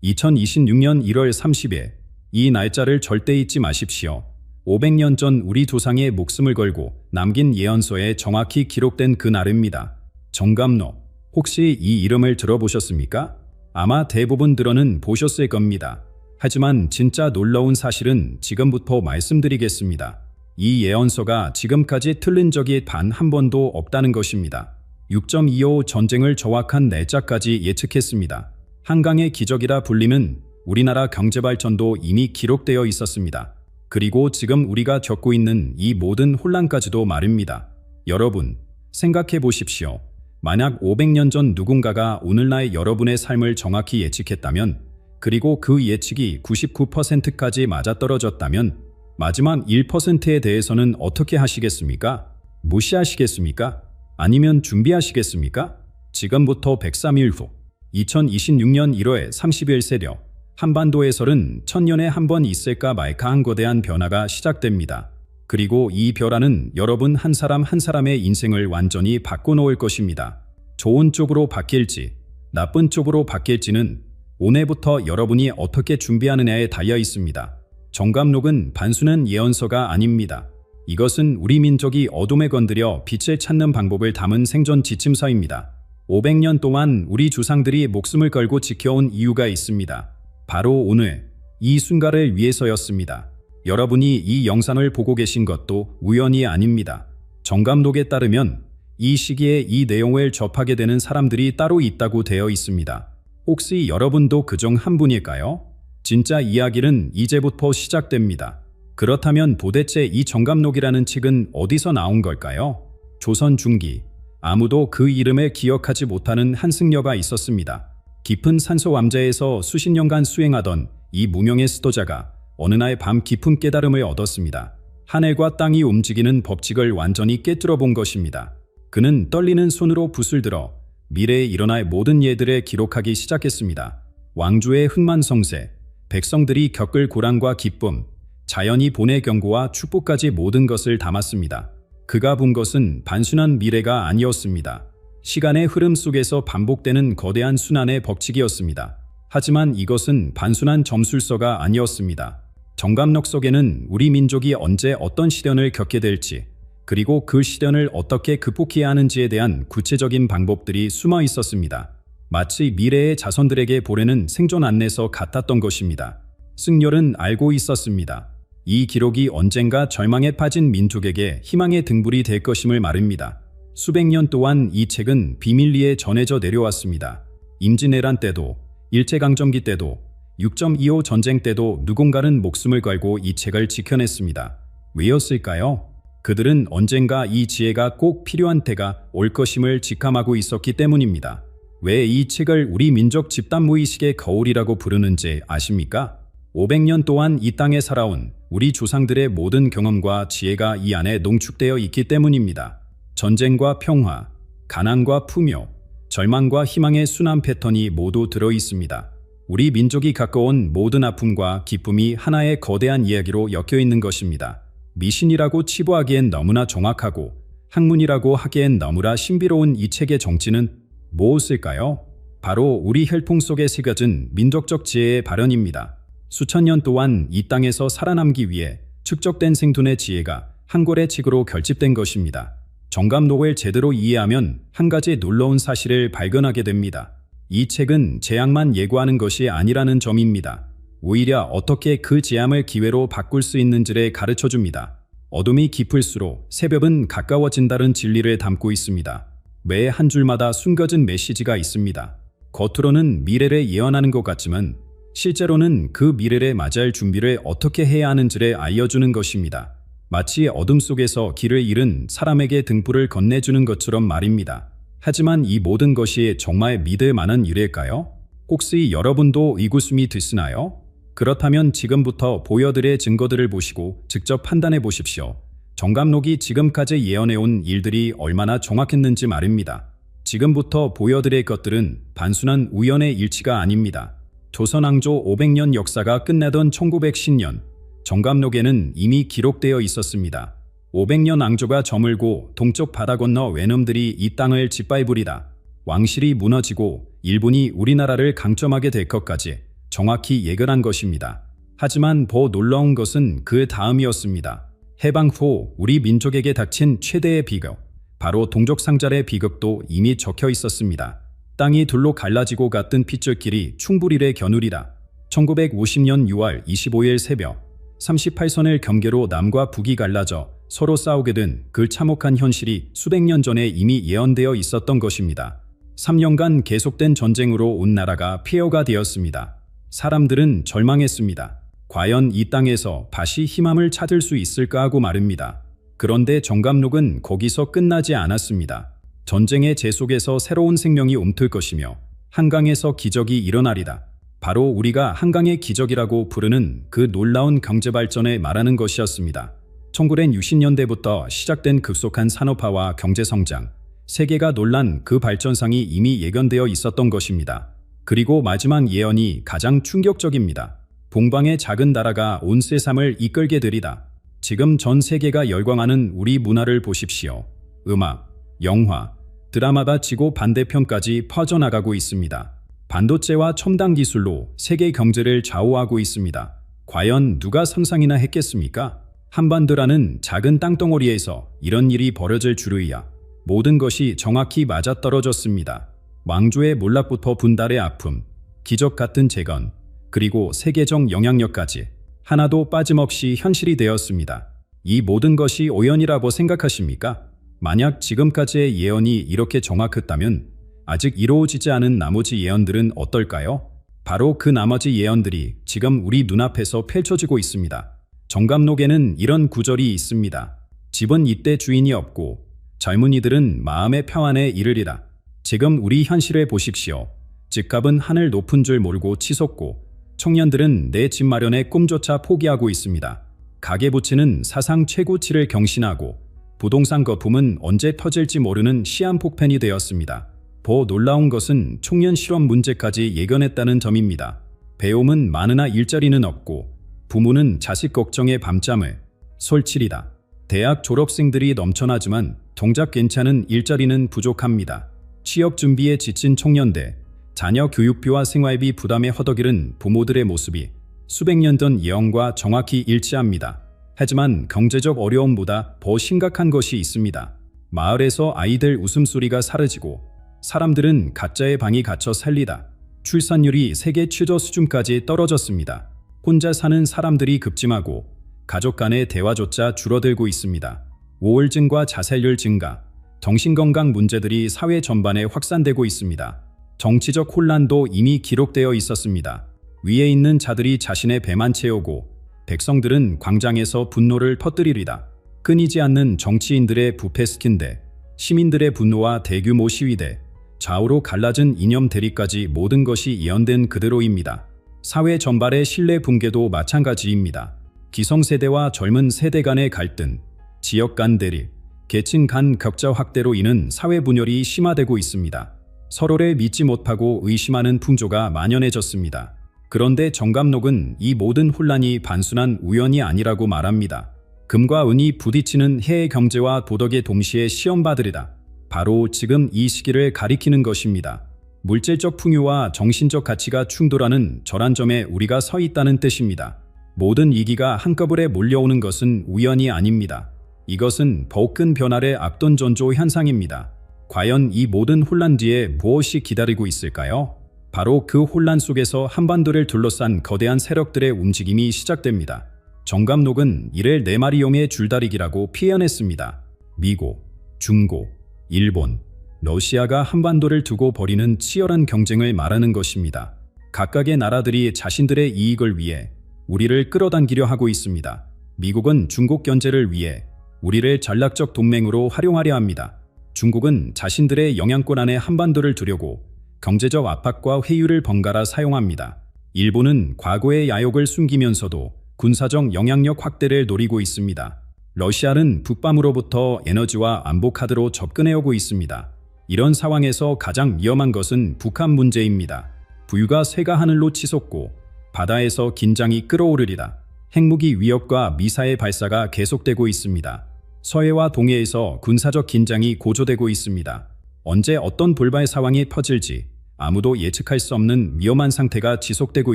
2026년 1월 30일, 이 날짜를 절대 잊지 마십시오. 500년 전 우리 조상의 목숨을 걸고 남긴 예언서에 정확히 기록된 그 날입니다. 정감록, 혹시 이 이름을 들어보셨습니까? 아마 대부분들은 보셨을 겁니다. 하지만 진짜 놀라운 사실은 지금부터 말씀드리겠습니다. 이 예언서가 지금까지 틀린 적이 단 한 번도 없다는 것입니다. 6.25 전쟁을 정확한 날짜까지 예측했습니다. 한강의 기적이라 불리는 우리나라 경제발전도 이미 기록되어 있었습니다. 그리고 지금 우리가 겪고 있는 이 모든 혼란까지도 말입니다. 여러분, 생각해 보십시오. 만약 500년 전 누군가가 오늘날 여러분의 삶을 정확히 예측했다면, 그리고 그 예측이 99%까지 맞아떨어졌다면, 마지막 1%에 대해서는 어떻게 하시겠습니까? 무시하시겠습니까? 아니면 준비하시겠습니까? 지금부터 103일 후, 2026년 1월 30일 새벽, 한반도에서는 천년에 한 번 있을까 말까 한 거대한 변화가 시작됩니다. 그리고 이 변화는 여러분 한 사람 한 사람의 인생을 완전히 바꿔놓을 것입니다. 좋은 쪽으로 바뀔지, 나쁜 쪽으로 바뀔지는 오늘부터 여러분이 어떻게 준비하느냐에 달려 있습니다. 정감록은 단순한 예언서가 아닙니다. 이것은 우리 민족이 어둠에 건드려 빛을 찾는 방법을 담은 생존 지침서입니다. 500년 동안 우리 조상들이 목숨을 걸고 지켜온 이유가 있습니다. 바로 오늘, 이 순간을 위해서였습니다. 여러분이 이 영상을 보고 계신 것도 우연이 아닙니다. 정감록에 따르면 이 시기에 이 내용을 접하게 되는 사람들이 따로 있다고 되어 있습니다. 혹시 여러분도 그중 한 분일까요? 진짜 이야기는 이제부터 시작됩니다. 그렇다면 도대체 이 정감록이라는 책은 어디서 나온 걸까요? 조선 중기, 아무도 그 이름을 기억하지 못하는 한승려가 있었습니다. 깊은 산소 암자에서 수십 년간 수행하던 이 무명의 수도자가 어느 날 밤 깊은 깨달음을 얻었습니다. 하늘과 땅이 움직이는 법칙을 완전히 깨뜨려 본 것입니다. 그는 떨리는 손으로 붓을 들어 미래에 일어날 모든 일들을 기록하기 시작했습니다. 왕조의 흥만성쇠, 백성들이 겪을 고난과 기쁨, 자연이 보낼 경고와 축복까지 모든 것을 담았습니다. 그가 본 것은 단순한 미래가 아니었습니다. 시간의 흐름 속에서 반복되는 거대한 순환의 법칙이었습니다. 하지만 이것은 단순한 점술서가 아니었습니다. 정감록 속에는 우리 민족이 언제 어떤 시련을 겪게 될지, 그리고 그 시련을 어떻게 극복해야 하는지에 대한 구체적인 방법들이 숨어 있었습니다. 마치 미래의 자손들에게 보내는 생존 안내서 같았던 것입니다. 승렬은 알고 있었습니다. 이 기록이 언젠가 절망에 빠진 민족에게 희망의 등불이 될 것임을 말입니다. 수백 년 동안 이 책은 비밀리에 전해져 내려왔습니다. 임진왜란 때도, 일제강점기 때도, 6.25 전쟁 때도 누군가는 목숨을 걸고 이 책을 지켜냈습니다. 왜였을까요? 그들은 언젠가 이 지혜가 꼭 필요한 때가 올 것임을 직감하고 있었기 때문입니다. 왜 이 책을 우리 민족 집단 무의식의 거울이라고 부르는지 아십니까? 500년 동안 이 땅에 살아온 우리 조상들의 모든 경험과 지혜가 이 안에 농축되어 있기 때문입니다. 전쟁과 평화, 가난과 풍요, 절망과 희망의 순환 패턴이 모두 들어 있습니다. 우리 민족이 겪어온 모든 아픔과 기쁨이 하나의 거대한 이야기로 엮여 있는 것입니다. 미신이라고 치부하기엔 너무나 정확하고 학문이라고 하기엔 너무나 신비로운 이 책의 정치는 무엇일까요? 바로 우리 혈통 속에 새겨진 민족적 지혜의 발현입니다. 수천 년 동안 이 땅에서 살아남기 위해 축적된 생존의 지혜가 한 권의 책으로 결집된 것입니다. 정감록을 제대로 이해하면 한 가지 놀라운 사실을 발견하게 됩니다. 이 책은 재앙만 예고하는 것이 아니라는 점입니다. 오히려 어떻게 그 재앙을 기회로 바꿀 수 있는지를 가르쳐줍니다. 어둠이 깊을수록 새벽은 가까워진다는 진리를 담고 있습니다. 매 한 줄마다 숨겨진 메시지가 있습니다. 겉으로는 미래를 예언하는 것 같지만 실제로는 그 미래를 맞이할 준비를 어떻게 해야 하는지를 알려주는 것입니다. 마치 어둠 속에서 길을 잃은 사람에게 등불을 건네주는 것처럼 말입니다. 하지만 이 모든 것이 정말 믿을 만한 일일까요? 혹시 여러분도 의구심이 드시나요? 그렇다면 지금부터 보여드릴 증거들을 보시고 직접 판단해 보십시오. 정감록이 지금까지 예언해온 일들이 얼마나 정확했는지 말입니다. 지금부터 보여드릴 것들은 단순한 우연의 일치가 아닙니다. 조선 왕조 500년 역사가 끝나던 1910년, 정감록에는 이미 기록되어 있었습니다. 500년 왕조가 저물고 동쪽 바다 건너 외놈들이 이 땅을 짓밟으리다. 왕실이 무너지고 일본이 우리나라를 강점하게 될 것까지 정확히 예견한 것입니다. 하지만 더 놀라운 것은 그 다음이었습니다. 해방 후 우리 민족에게 닥친 최대의 비극, 바로 동족상잘의 비극도 이미 적혀 있었습니다. 땅이 둘로 갈라지고 같은 핏줄길이 충불일에 겨누리라. 1950년 6월 25일 새벽 38선을 경계로 남과 북이 갈라져 서로 싸우게 된 그 참혹한 현실이 수백 년 전에 이미 예언되어 있었던 것입니다. 3년간 계속된 전쟁으로 온 나라가 폐허가 되었습니다. 사람들은 절망했습니다. 과연 이 땅에서 다시 희망을 찾을 수 있을까 하고 말입니다. 그런데 정감록은 거기서 끝나지 않았습니다. 전쟁의 재 속에서 새로운 생명이 움틀 것이며 한강에서 기적이 일어나리다. 바로 우리가 한강의 기적이라고 부르는 그 놀라운 경제발전에 말하는 것이었습니다. 1960년대부터 시작된 급속한 산업화와 경제성장, 세계가 놀란 그 발전상이 이미 예견되어 있었던 것입니다. 그리고 마지막 예언이 가장 충격적입니다. 동방의 작은 나라가 온 세상을 이끌게 되리다. 지금 전 세계가 열광하는 우리 문화를 보십시오. 음악, 영화, 드라마가 지구 반대편까지 퍼져나가고 있습니다. 반도체와 첨단 기술로 세계 경제를 좌우하고 있습니다. 과연 누가 상상이나 했겠습니까? 한반도라는 작은 땅덩어리에서 이런 일이 벌어질 줄이야. 모든 것이 정확히 맞아떨어졌습니다. 왕조의 몰락부터 분달의 아픔, 기적 같은 재건, 그리고 세계적 영향력까지 하나도 빠짐없이 현실이 되었습니다. 이 모든 것이 우연이라고 생각하십니까? 만약 지금까지의 예언이 이렇게 정확했다면 아직 이루어지지 않은 나머지 예언들은 어떨까요? 바로 그 나머지 예언들이 지금 우리 눈앞에서 펼쳐지고 있습니다. 정감록에는 이런 구절이 있습니다. 집은 이때 주인이 없고 젊은이들은 마음의 평안에 이르리라. 지금 우리 현실을 보십시오. 집값은 하늘 높은 줄 모르고 치솟고 청년들은 내 집 마련의 꿈조차 포기하고 있습니다. 가계부채는 사상 최고치를 경신하고 부동산 거품은 언제 터질지 모르는 시한폭탄이 되었습니다. 더 놀라운 것은 청년 실업 문제까지 예견했다는 점입니다. 배움은 많으나 일자리는 없고 부모는 자식 걱정에 밤잠을 설치리다. 대학 졸업생들이 넘쳐나지만 정작 괜찮은 일자리는 부족합니다. 취업 준비에 지친 청년들, 자녀 교육비와 생활비 부담에 허덕이는 부모들의 모습이 수백 년 전 예언과 정확히 일치합니다. 하지만 경제적 어려움보다 더 심각한 것이 있습니다. 마을에서 아이들 웃음소리가 사라지고 사람들은 가짜의 방에 갇혀 살리다. 출산율이 세계 최저 수준까지 떨어졌습니다. 혼자 사는 사람들이 급증하고 가족 간의 대화조차 줄어들고 있습니다. 우울증과 자살률 증가, 정신건강 문제들이 사회 전반에 확산되고 있습니다. 정치적 혼란도 이미 기록되어 있었습니다. 위에 있는 자들이 자신의 배만 채우고 백성들은 광장에서 분노를 터뜨리리다. 끊이지 않는 정치인들의 부패 스킨대, 시민들의 분노와 대규모 시위대, 좌우로 갈라진 이념 대립까지 모든 것이 예언된 그대로입니다. 사회 전반의 신뢰 붕괴도 마찬가지입니다. 기성세대와 젊은 세대 간의 갈등, 지역 간 대립, 계층 간 격차 확대로 인한 사회 분열이 심화되고 있습니다. 서로를 믿지 못하고 의심하는 풍조가 만연해졌습니다. 그런데 정감록은 이 모든 혼란이 단순한 우연이 아니라고 말합니다. 금과 은이 부딪히는 해의 경제와 도덕의 동시에 시험받으리다. 바로 지금 이 시기를 가리키는 것입니다. 물질적 풍요와 정신적 가치가 충돌하는 절한점에 우리가 서 있다는 뜻입니다. 모든 위기가 한꺼번에 몰려오는 것은 우연이 아닙니다. 이것은 더욱 큰 변화를 앞둔 전조 현상입니다. 과연 이 모든 혼란 뒤에 무엇이 기다리고 있을까요? 바로 그 혼란 속에서 한반도를 둘러싼 거대한 세력들의 움직임이 시작됩니다. 정감록은 이를 네 마리 용의 줄다리기라고 표현했습니다. 미국, 중국, 일본, 러시아가 한반도를 두고 벌이는 치열한 경쟁을 말하는 것입니다. 각각의 나라들이 자신들의 이익을 위해 우리를 끌어당기려 하고 있습니다. 미국은 중국 견제를 위해 우리를 전략적 동맹으로 활용하려 합니다. 중국은 자신들의 영향권 안에 한반도를 두려고 경제적 압박과 회유를 번갈아 사용합니다. 일본은 과거의 야욕을 숨기면서도 군사적 영향력 확대를 노리고 있습니다. 러시아는 북밤으로부터 에너지와 안보 카드로 접근해오고 있습니다. 이런 상황에서 가장 위험한 것은 북한 문제입니다. 부유가 쇠가 하늘로 치솟고 바다에서 긴장이 끓어오르리다. 핵무기 위협과 미사일 발사가 계속되고 있습니다. 서해와 동해에서 군사적 긴장이 고조되고 있습니다. 언제 어떤 돌발 상황이 퍼질지 아무도 예측할 수 없는 위험한 상태가 지속되고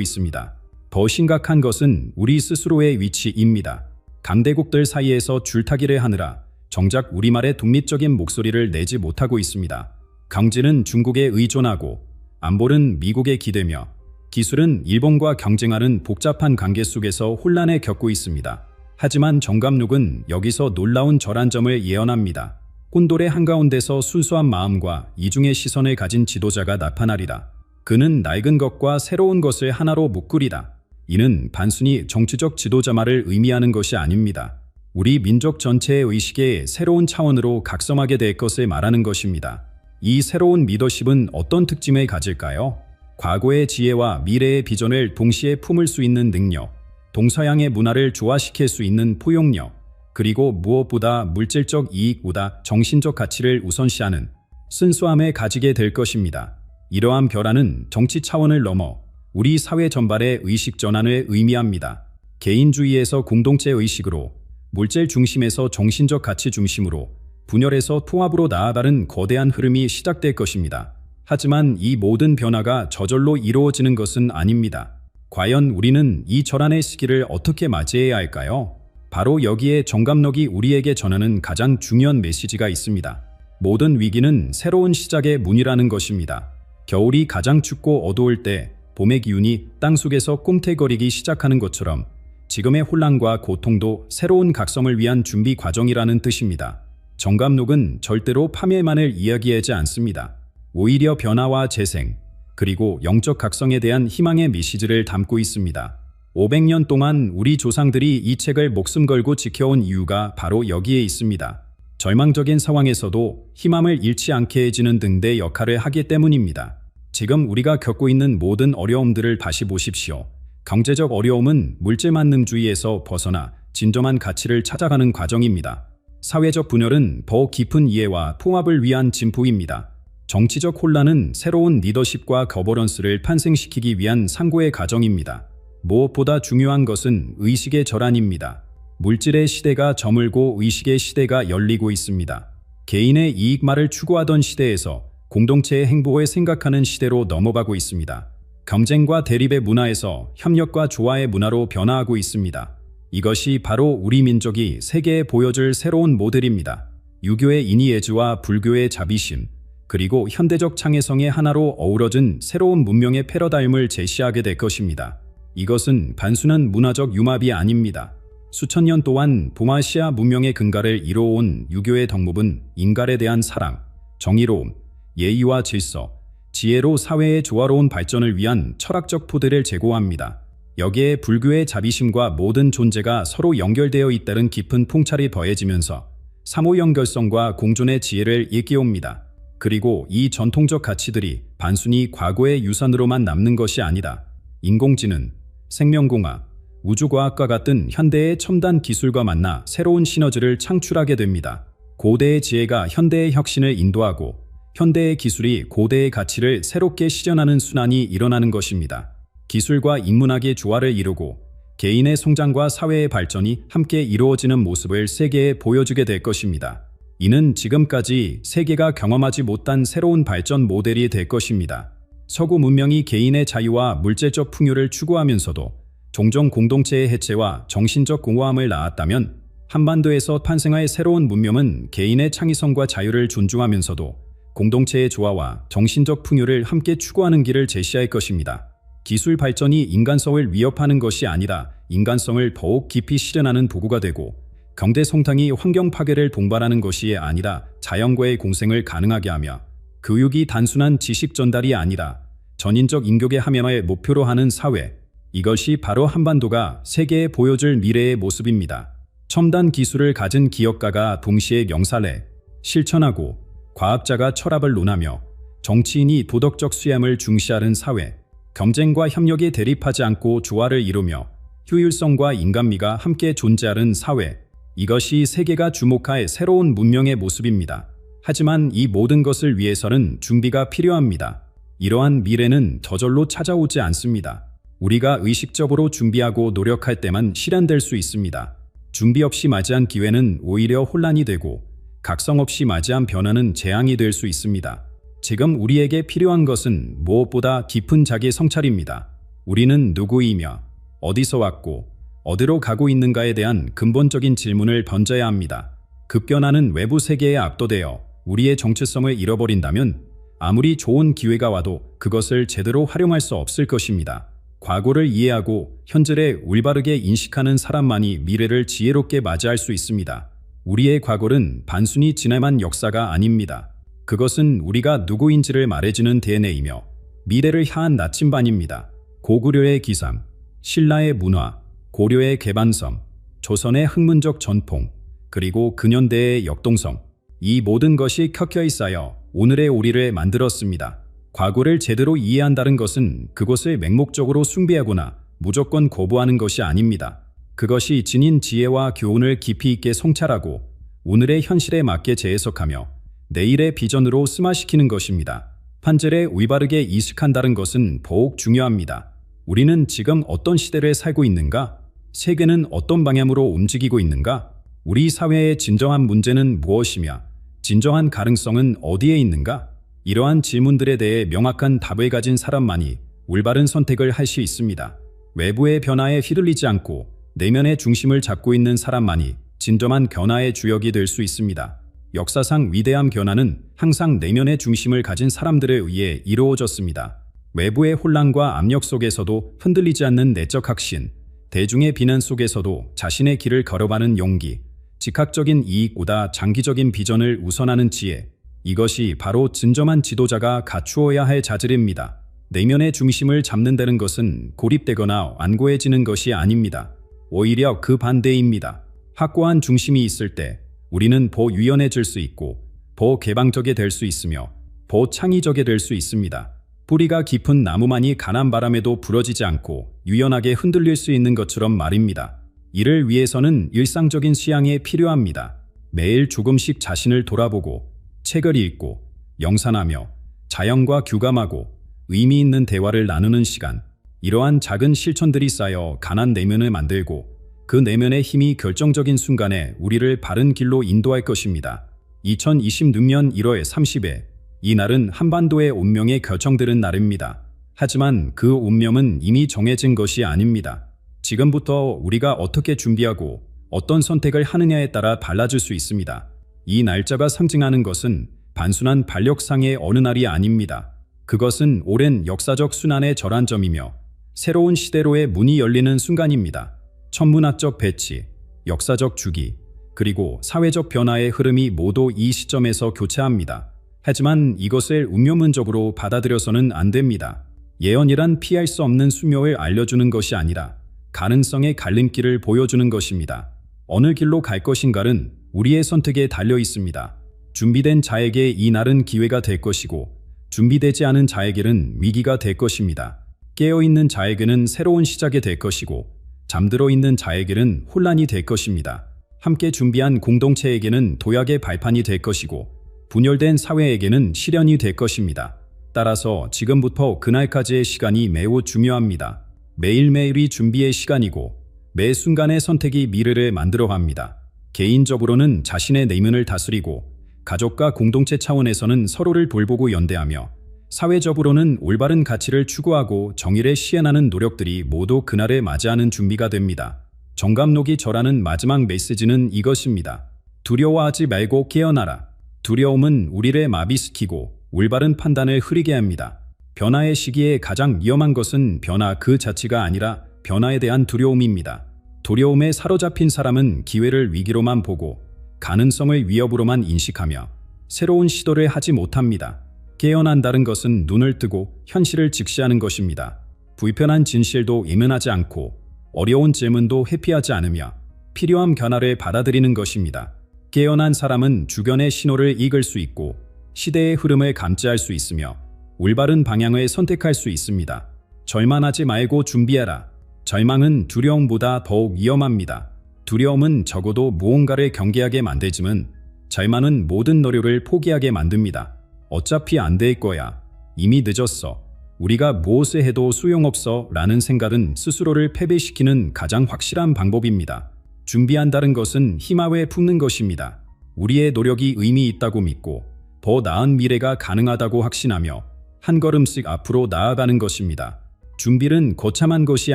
있습니다. 더 심각한 것은 우리 스스로의 위치입니다. 강대국들 사이에서 줄타기를 하느라 정작 우리말의 독립적인 목소리를 내지 못하고 있습니다. 경제는 중국에 의존하고 안보는 미국에 기대며 기술은 일본과 경쟁하는 복잡한 관계 속에서 혼란에 겪고 있습니다. 하지만 정감록은 여기서 놀라운 절안점을 예언합니다. 혼돌의 한가운데서 순수한 마음과 이중의 시선을 가진 지도자가 나타나리라. 그는 낡은 것과 새로운 것을 하나로 묶으리라. 이는 단순히 정치적 지도자말을 의미하는 것이 아닙니다. 우리 민족 전체의 의식의 새로운 차원으로 각성하게 될 것을 말하는 것입니다. 이 새로운 리더십은 어떤 특징을 가질까요? 과거의 지혜와 미래의 비전을 동시에 품을 수 있는 능력, 동서양의 문화를 조화시킬 수 있는 포용력, 그리고 무엇보다 물질적 이익보다 정신적 가치를 우선시하는 순수함을 가지게 될 것입니다. 이러한 변화는 정치 차원을 넘어 우리 사회 전반의 의식 전환을 의미합니다. 개인주의에서 공동체 의식으로, 물질 중심에서 정신적 가치 중심으로, 분열에서 통합으로 나아가는 거대한 흐름이 시작될 것입니다. 하지만 이 모든 변화가 저절로 이루어지는 것은 아닙니다. 과연 우리는 이 전환의 시기를 어떻게 맞이해야 할까요? 바로 여기에 정감록이 우리에게 전하는 가장 중요한 메시지가 있습니다. 모든 위기는 새로운 시작의 문이라는 것입니다. 겨울이 가장 춥고 어두울 때 봄의 기운이 땅속에서 꿈틀거리기 시작하는 것처럼 지금의 혼란과 고통도 새로운 각성을 위한 준비 과정이라는 뜻입니다. 정감록은 절대로 파멸만을 이야기하지 않습니다. 오히려 변화와 재생, 그리고 영적 각성에 대한 희망의 메시지를 담고 있습니다. 500년 동안 우리 조상들이 이 책을 목숨 걸고 지켜온 이유가 바로 여기에 있습니다. 절망적인 상황에서도 희망을 잃지 않게 해주는 등대 역할을 하기 때문입니다. 지금 우리가 겪고 있는 모든 어려움들을 다시 보십시오. 경제적 어려움은 물질 만능주의에서 벗어나 진정한 가치를 찾아가는 과정입니다. 사회적 분열은 더 깊은 이해와 통합을 위한 진보입니다. 정치적 혼란은 새로운 리더십과 거버넌스를 탄생시키기 위한 상고의 과정입니다. 무엇보다 중요한 것은 의식의 전환입니다. 물질의 시대가 저물고 의식의 시대가 열리고 있습니다. 개인의 이익만을 추구하던 시대에서 공동체의 행복을 생각하는 시대로 넘어가고 있습니다. 경쟁과 대립의 문화에서 협력과 조화의 문화로 변화하고 있습니다. 이것이 바로 우리 민족이 세계에 보여줄 새로운 모델입니다. 유교의 인의예주와 불교의 자비심, 그리고 현대적 창의성의 하나로 어우러진 새로운 문명의 패러다임을 제시하게 될 것입니다. 이것은 단순한 문화적 융합이 아닙니다. 수천 년 동안 동아시아 문명의 근간을 이뤄온 유교의 덕목은 인간에 대한 사랑, 정의로움, 예의와 질서, 지혜로 사회의 조화로운 발전을 위한 철학적 토대를 제공합니다. 여기에 불교의 자비심과 모든 존재가 서로 연결되어 있다는 깊은 통찰이 더해지면서 삼오연결성과 공존의 지혜를 일깨웁니다. 그리고 이 전통적 가치들이 단순히 과거의 유산으로만 남는 것이 아니다. 인공지능, 생명공학, 우주과학과 같은 현대의 첨단 기술과 만나 새로운 시너지를 창출하게 됩니다. 고대의 지혜가 현대의 혁신을 인도하고 현대의 기술이 고대의 가치를 새롭게 실현하는 순환이 일어나는 것입니다. 기술과 인문학의 조화를 이루고 개인의 성장과 사회의 발전이 함께 이루어지는 모습을 세계에 보여주게 될 것입니다. 이는 지금까지 세계가 경험하지 못한 새로운 발전 모델이 될 것입니다. 서구 문명이 개인의 자유와 물질적 풍요를 추구하면서도 종종 공동체의 해체와 정신적 공허함을 낳았다면 한반도에서 탄생할 새로운 문명은 개인의 창의성과 자유를 존중하면서도 공동체의 조화와 정신적 풍요를 함께 추구하는 길을 제시할 것입니다. 기술 발전이 인간성을 위협하는 것이 아니라 인간성을 더욱 깊이 실현하는 도구가 되고 경제 성장이 환경 파괴를 동반하는 것이 아니라 자연과의 공생을 가능하게 하며 교육이 단순한 지식 전달이 아니라 전인적 인격의 함양을 목표로 하는 사회, 이것이 바로 한반도가 세계에 보여줄 미래의 모습입니다. 첨단 기술을 가진 기업가가 동시에 명사를 실천하고 과학자가 철학을 논하며 정치인이 도덕적 수양을 중시하는 사회, 경쟁과 협력이 대립하지 않고 조화를 이루며 효율성과 인간미가 함께 존재하는 사회, 이것이 세계가 주목할 새로운 문명의 모습입니다. 하지만 이 모든 것을 위해서는 준비가 필요합니다. 이러한 미래는 저절로 찾아오지 않습니다. 우리가 의식적으로 준비하고 노력할 때만 실현될 수 있습니다. 준비 없이 맞이한 기회는 오히려 혼란이 되고 각성 없이 맞이한 변화는 재앙이 될 수 있습니다. 지금 우리에게 필요한 것은 무엇보다 깊은 자기 성찰입니다. 우리는 누구이며 어디서 왔고 어디로 가고 있는가에 대한 근본적인 질문을 던져야 합니다. 급변하는 외부 세계에 압도되어 우리의 정체성을 잃어버린다면 아무리 좋은 기회가 와도 그것을 제대로 활용할 수 없을 것입니다. 과거를 이해하고 현재를 올바르게 인식하는 사람만이 미래를 지혜롭게 맞이할 수 있습니다. 우리의 과거는 단순히 지나간 역사가 아닙니다. 그것은 우리가 누구인지를 말해주는 DNA이며 미래를 향한 나침반입니다. 고구려의 기상, 신라의 문화, 고려의 개반섬, 조선의 학문적 전통, 그리고 근현대의 역동성, 이 모든 것이 켜켜이 쌓여 오늘의 우리를 만들었습니다. 과거를 제대로 이해한다는 것은 그것을 맹목적으로 숭배하거나 무조건 거부하는 것이 아닙니다. 그것이 지닌 지혜와 교훈을 깊이 있게 성찰하고 오늘의 현실에 맞게 재해석하며 내일의 비전으로 승화시키는 것입니다. 판절에 올바르게 이식한다는 것은 더욱 중요합니다. 우리는 지금 어떤 시대를 살고 있는가? 세계는 어떤 방향으로 움직이고 있는가? 우리 사회의 진정한 문제는 무엇이며 진정한 가능성은 어디에 있는가? 이러한 질문들에 대해 명확한 답을 가진 사람만이 올바른 선택을 할 수 있습니다. 외부의 변화에 휘둘리지 않고 내면의 중심을 잡고 있는 사람만이 진정한 변화의 주역이 될 수 있습니다. 역사상 위대한 변화는 항상 내면의 중심을 가진 사람들에 의해 이루어졌습니다. 외부의 혼란과 압력 속에서도 흔들리지 않는 내적 확신, 대중의 비난 속에서도 자신의 길을 걸어가는 용기, 즉각적인 이익보다 장기적인 비전을 우선하는 지혜, 이것이 바로 진정한 지도자가 갖추어야 할 자질입니다. 내면의 중심을 잡는다는 것은 고립되거나 완고해지는 것이 아닙니다. 오히려 그 반대입니다. 확고한 중심이 있을 때 우리는 더 유연해질 수 있고 더 개방적이 될 수 있으며 더 창의적이 될 수 있습니다. 뿌리가 깊은 나무만이 강한 바람에도 부러지지 않고 유연하게 흔들릴 수 있는 것처럼 말입니다. 이를 위해서는 일상적인 수양이 필요합니다. 매일 조금씩 자신을 돌아보고 책을 읽고 명상하며 자연과 교감하고 의미 있는 대화를 나누는 시간, 이러한 작은 실천들이 쌓여 강한 내면을 만들고 그 내면의 힘이 결정적인 순간에 우리를 바른 길로 인도할 것입니다. 2026년 1월 30일, 이 날은 한반도의 운명이 결정되는 날입니다. 하지만 그 운명은 이미 정해진 것이 아닙니다. 지금부터 우리가 어떻게 준비하고 어떤 선택을 하느냐에 따라 달라질 수 있습니다. 이 날짜가 상징하는 것은 단순한 반력상의 어느 날이 아닙니다. 그것은 오랜 역사적 순환의 절환점이며 새로운 시대로의 문이 열리는 순간입니다. 천문학적 배치, 역사적 주기, 그리고 사회적 변화의 흐름이 모두 이 시점에서 교차합니다. 하지만 이것을 운명론적으로 받아들여서는 안 됩니다. 예언이란 피할 수 없는 수명을 알려주는 것이 아니라 가능성의 갈림길을 보여주는 것입니다. 어느 길로 갈 것인가는 우리의 선택에 달려 있습니다. 준비된 자에게 이 날은 기회가 될 것이고 준비되지 않은 자에게는 위기가 될 것입니다. 깨어있는 자에게는 새로운 시작이 될 것이고 잠들어 있는 자에게는 혼란이 될 것입니다. 함께 준비한 공동체에게는 도약의 발판이 될 것이고 분열된 사회에게는 시련이 될 것입니다. 따라서 지금부터 그날까지의 시간이 매우 중요합니다. 매일매일이 준비의 시간이고 매 순간의 선택이 미래를 만들어갑니다. 개인적으로는 자신의 내면을 다스리고 가족과 공동체 차원에서는 서로를 돌보고 연대하며 사회적으로는 올바른 가치를 추구하고 정의를 실현하는 노력들이 모두 그날을 맞이하는 준비가 됩니다. 정감록이 절하는 마지막 메시지는 이것입니다. 두려워하지 말고 깨어나라. 두려움은 우리를 마비시키고 올바른 판단을 흐리게 합니다. 변화의 시기에 가장 위험한 것은 변화 그 자체가 아니라 변화에 대한 두려움입니다. 두려움에 사로잡힌 사람은 기회를 위기로만 보고 가능성을 위협으로만 인식하며 새로운 시도를 하지 못합니다. 깨어난다는 것은 눈을 뜨고 현실을 직시하는 것입니다. 불편한 진실도 외면하지 않고 어려운 질문도 회피하지 않으며 필요한 변화를 받아들이는 것입니다. 깨어난 사람은 주변의 신호를 읽을 수 있고 시대의 흐름을 감지할 수 있으며 올바른 방향을 선택할 수 있습니다. 절망하지 말고 준비하라. 절망은 두려움보다 더욱 위험합니다. 두려움은 적어도 무언가를 경계하게 만들지만 절망은 모든 노력을 포기하게 만듭니다. 어차피 안 될 거야. 이미 늦었어. 우리가 무엇을 해도 소용없어 라는 생각은 스스로를 패배시키는 가장 확실한 방법입니다. 준비한다는 것은 희망을 품는 것입니다. 우리의 노력이 의미 있다고 믿고 더 나은 미래가 가능하다고 확신하며 한 걸음씩 앞으로 나아가는 것입니다. 준비는 거창한 것이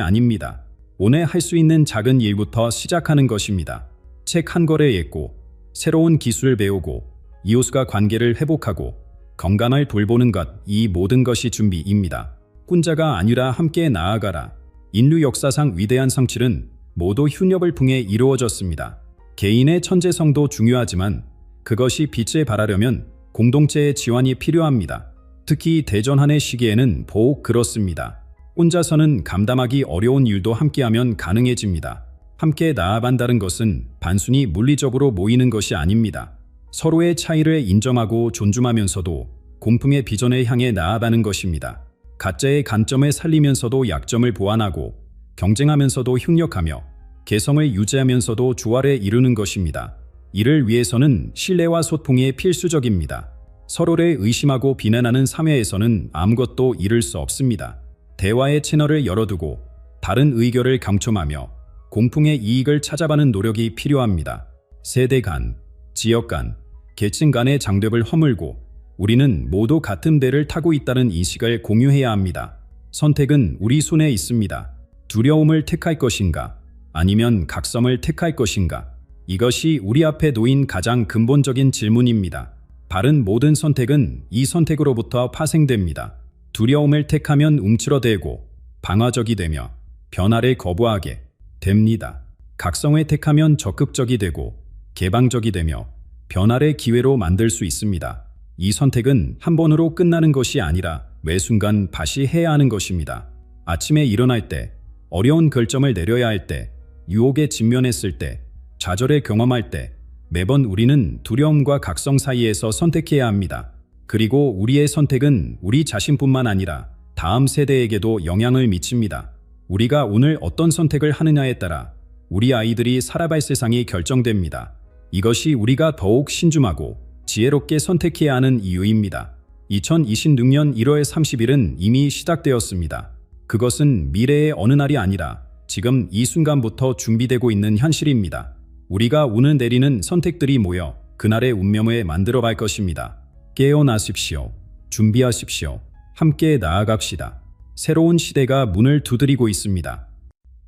아닙니다. 오늘 할 수 있는 작은 일부터 시작하는 것입니다. 책 한 권을 읽고, 새로운 기술을 배우고, 이웃과 관계를 회복하고, 건강을 돌보는 것, 이 모든 것이 준비입니다. 혼자가 아니라 함께 나아가라. 인류 역사상 위대한 성취는 모두 협력을 통해 이루어졌습니다. 개인의 천재성도 중요하지만 그것이 빛을 발하려면 공동체의 지원이 필요합니다. 특히 대전환의 시기에는 더욱 그렇습니다. 혼자서는 감당하기 어려운 일도 함께하면 가능해집니다. 함께 나아간다는 것은 단순히 물리적으로 모이는 것이 아닙니다. 서로의 차이를 인정하고 존중하면서도 공통의 비전을 향해 나아가는 것입니다. 각자의 관점을 살리면서도 약점을 보완하고 경쟁하면서도 협력하며 개성을 유지하면서도 조화를 이루는 것입니다. 이를 위해서는 신뢰와 소통이 필수적입니다. 서로를 의심하고 비난하는 사회에서는 아무것도 이룰 수 없습니다. 대화의 채널을 열어두고 다른 의견을 경청하며 공통의 이익을 찾아가는 노력이 필요합니다. 세대 간, 지역 간, 계층 간의 장벽을 허물고 우리는 모두 같은 배를 타고 있다는 인식을 공유해야 합니다. 선택은 우리 손에 있습니다. 두려움을 택할 것인가? 아니면 각성을 택할 것인가? 이것이 우리 앞에 놓인 가장 근본적인 질문입니다. 바른 모든 선택은 이 선택으로부터 파생됩니다. 두려움을 택하면 움츠러들고 방어적이 되며 변화를 거부하게 됩니다. 각성을 택하면 적극적이 되고 개방적이 되며 변화를 기회로 만들 수 있습니다. 이 선택은 한 번으로 끝나는 것이 아니라 매 순간 다시 해야 하는 것입니다. 아침에 일어날 때, 어려운 결정을 내려야 할 때, 유혹에 직면했을 때, 좌절을 경험할 때, 매번 우리는 두려움과 각성 사이에서 선택해야 합니다. 그리고 우리의 선택은 우리 자신뿐만 아니라 다음 세대에게도 영향을 미칩니다. 우리가 오늘 어떤 선택을 하느냐에 따라 우리 아이들이 살아갈 세상이 결정됩니다. 이것이 우리가 더욱 신중하고 지혜롭게 선택해야 하는 이유입니다. 2026년 1월 30일은 이미 시작되었습니다. 그것은 미래의 어느 날이 아니라 지금 이 순간부터 준비되고 있는 현실입니다. 우리가 오늘 내리는 선택들이 모여 그날의 운명을 만들어갈 것입니다. 깨어나십시오. 준비하십시오. 함께 나아갑시다. 새로운 시대가 문을 두드리고 있습니다.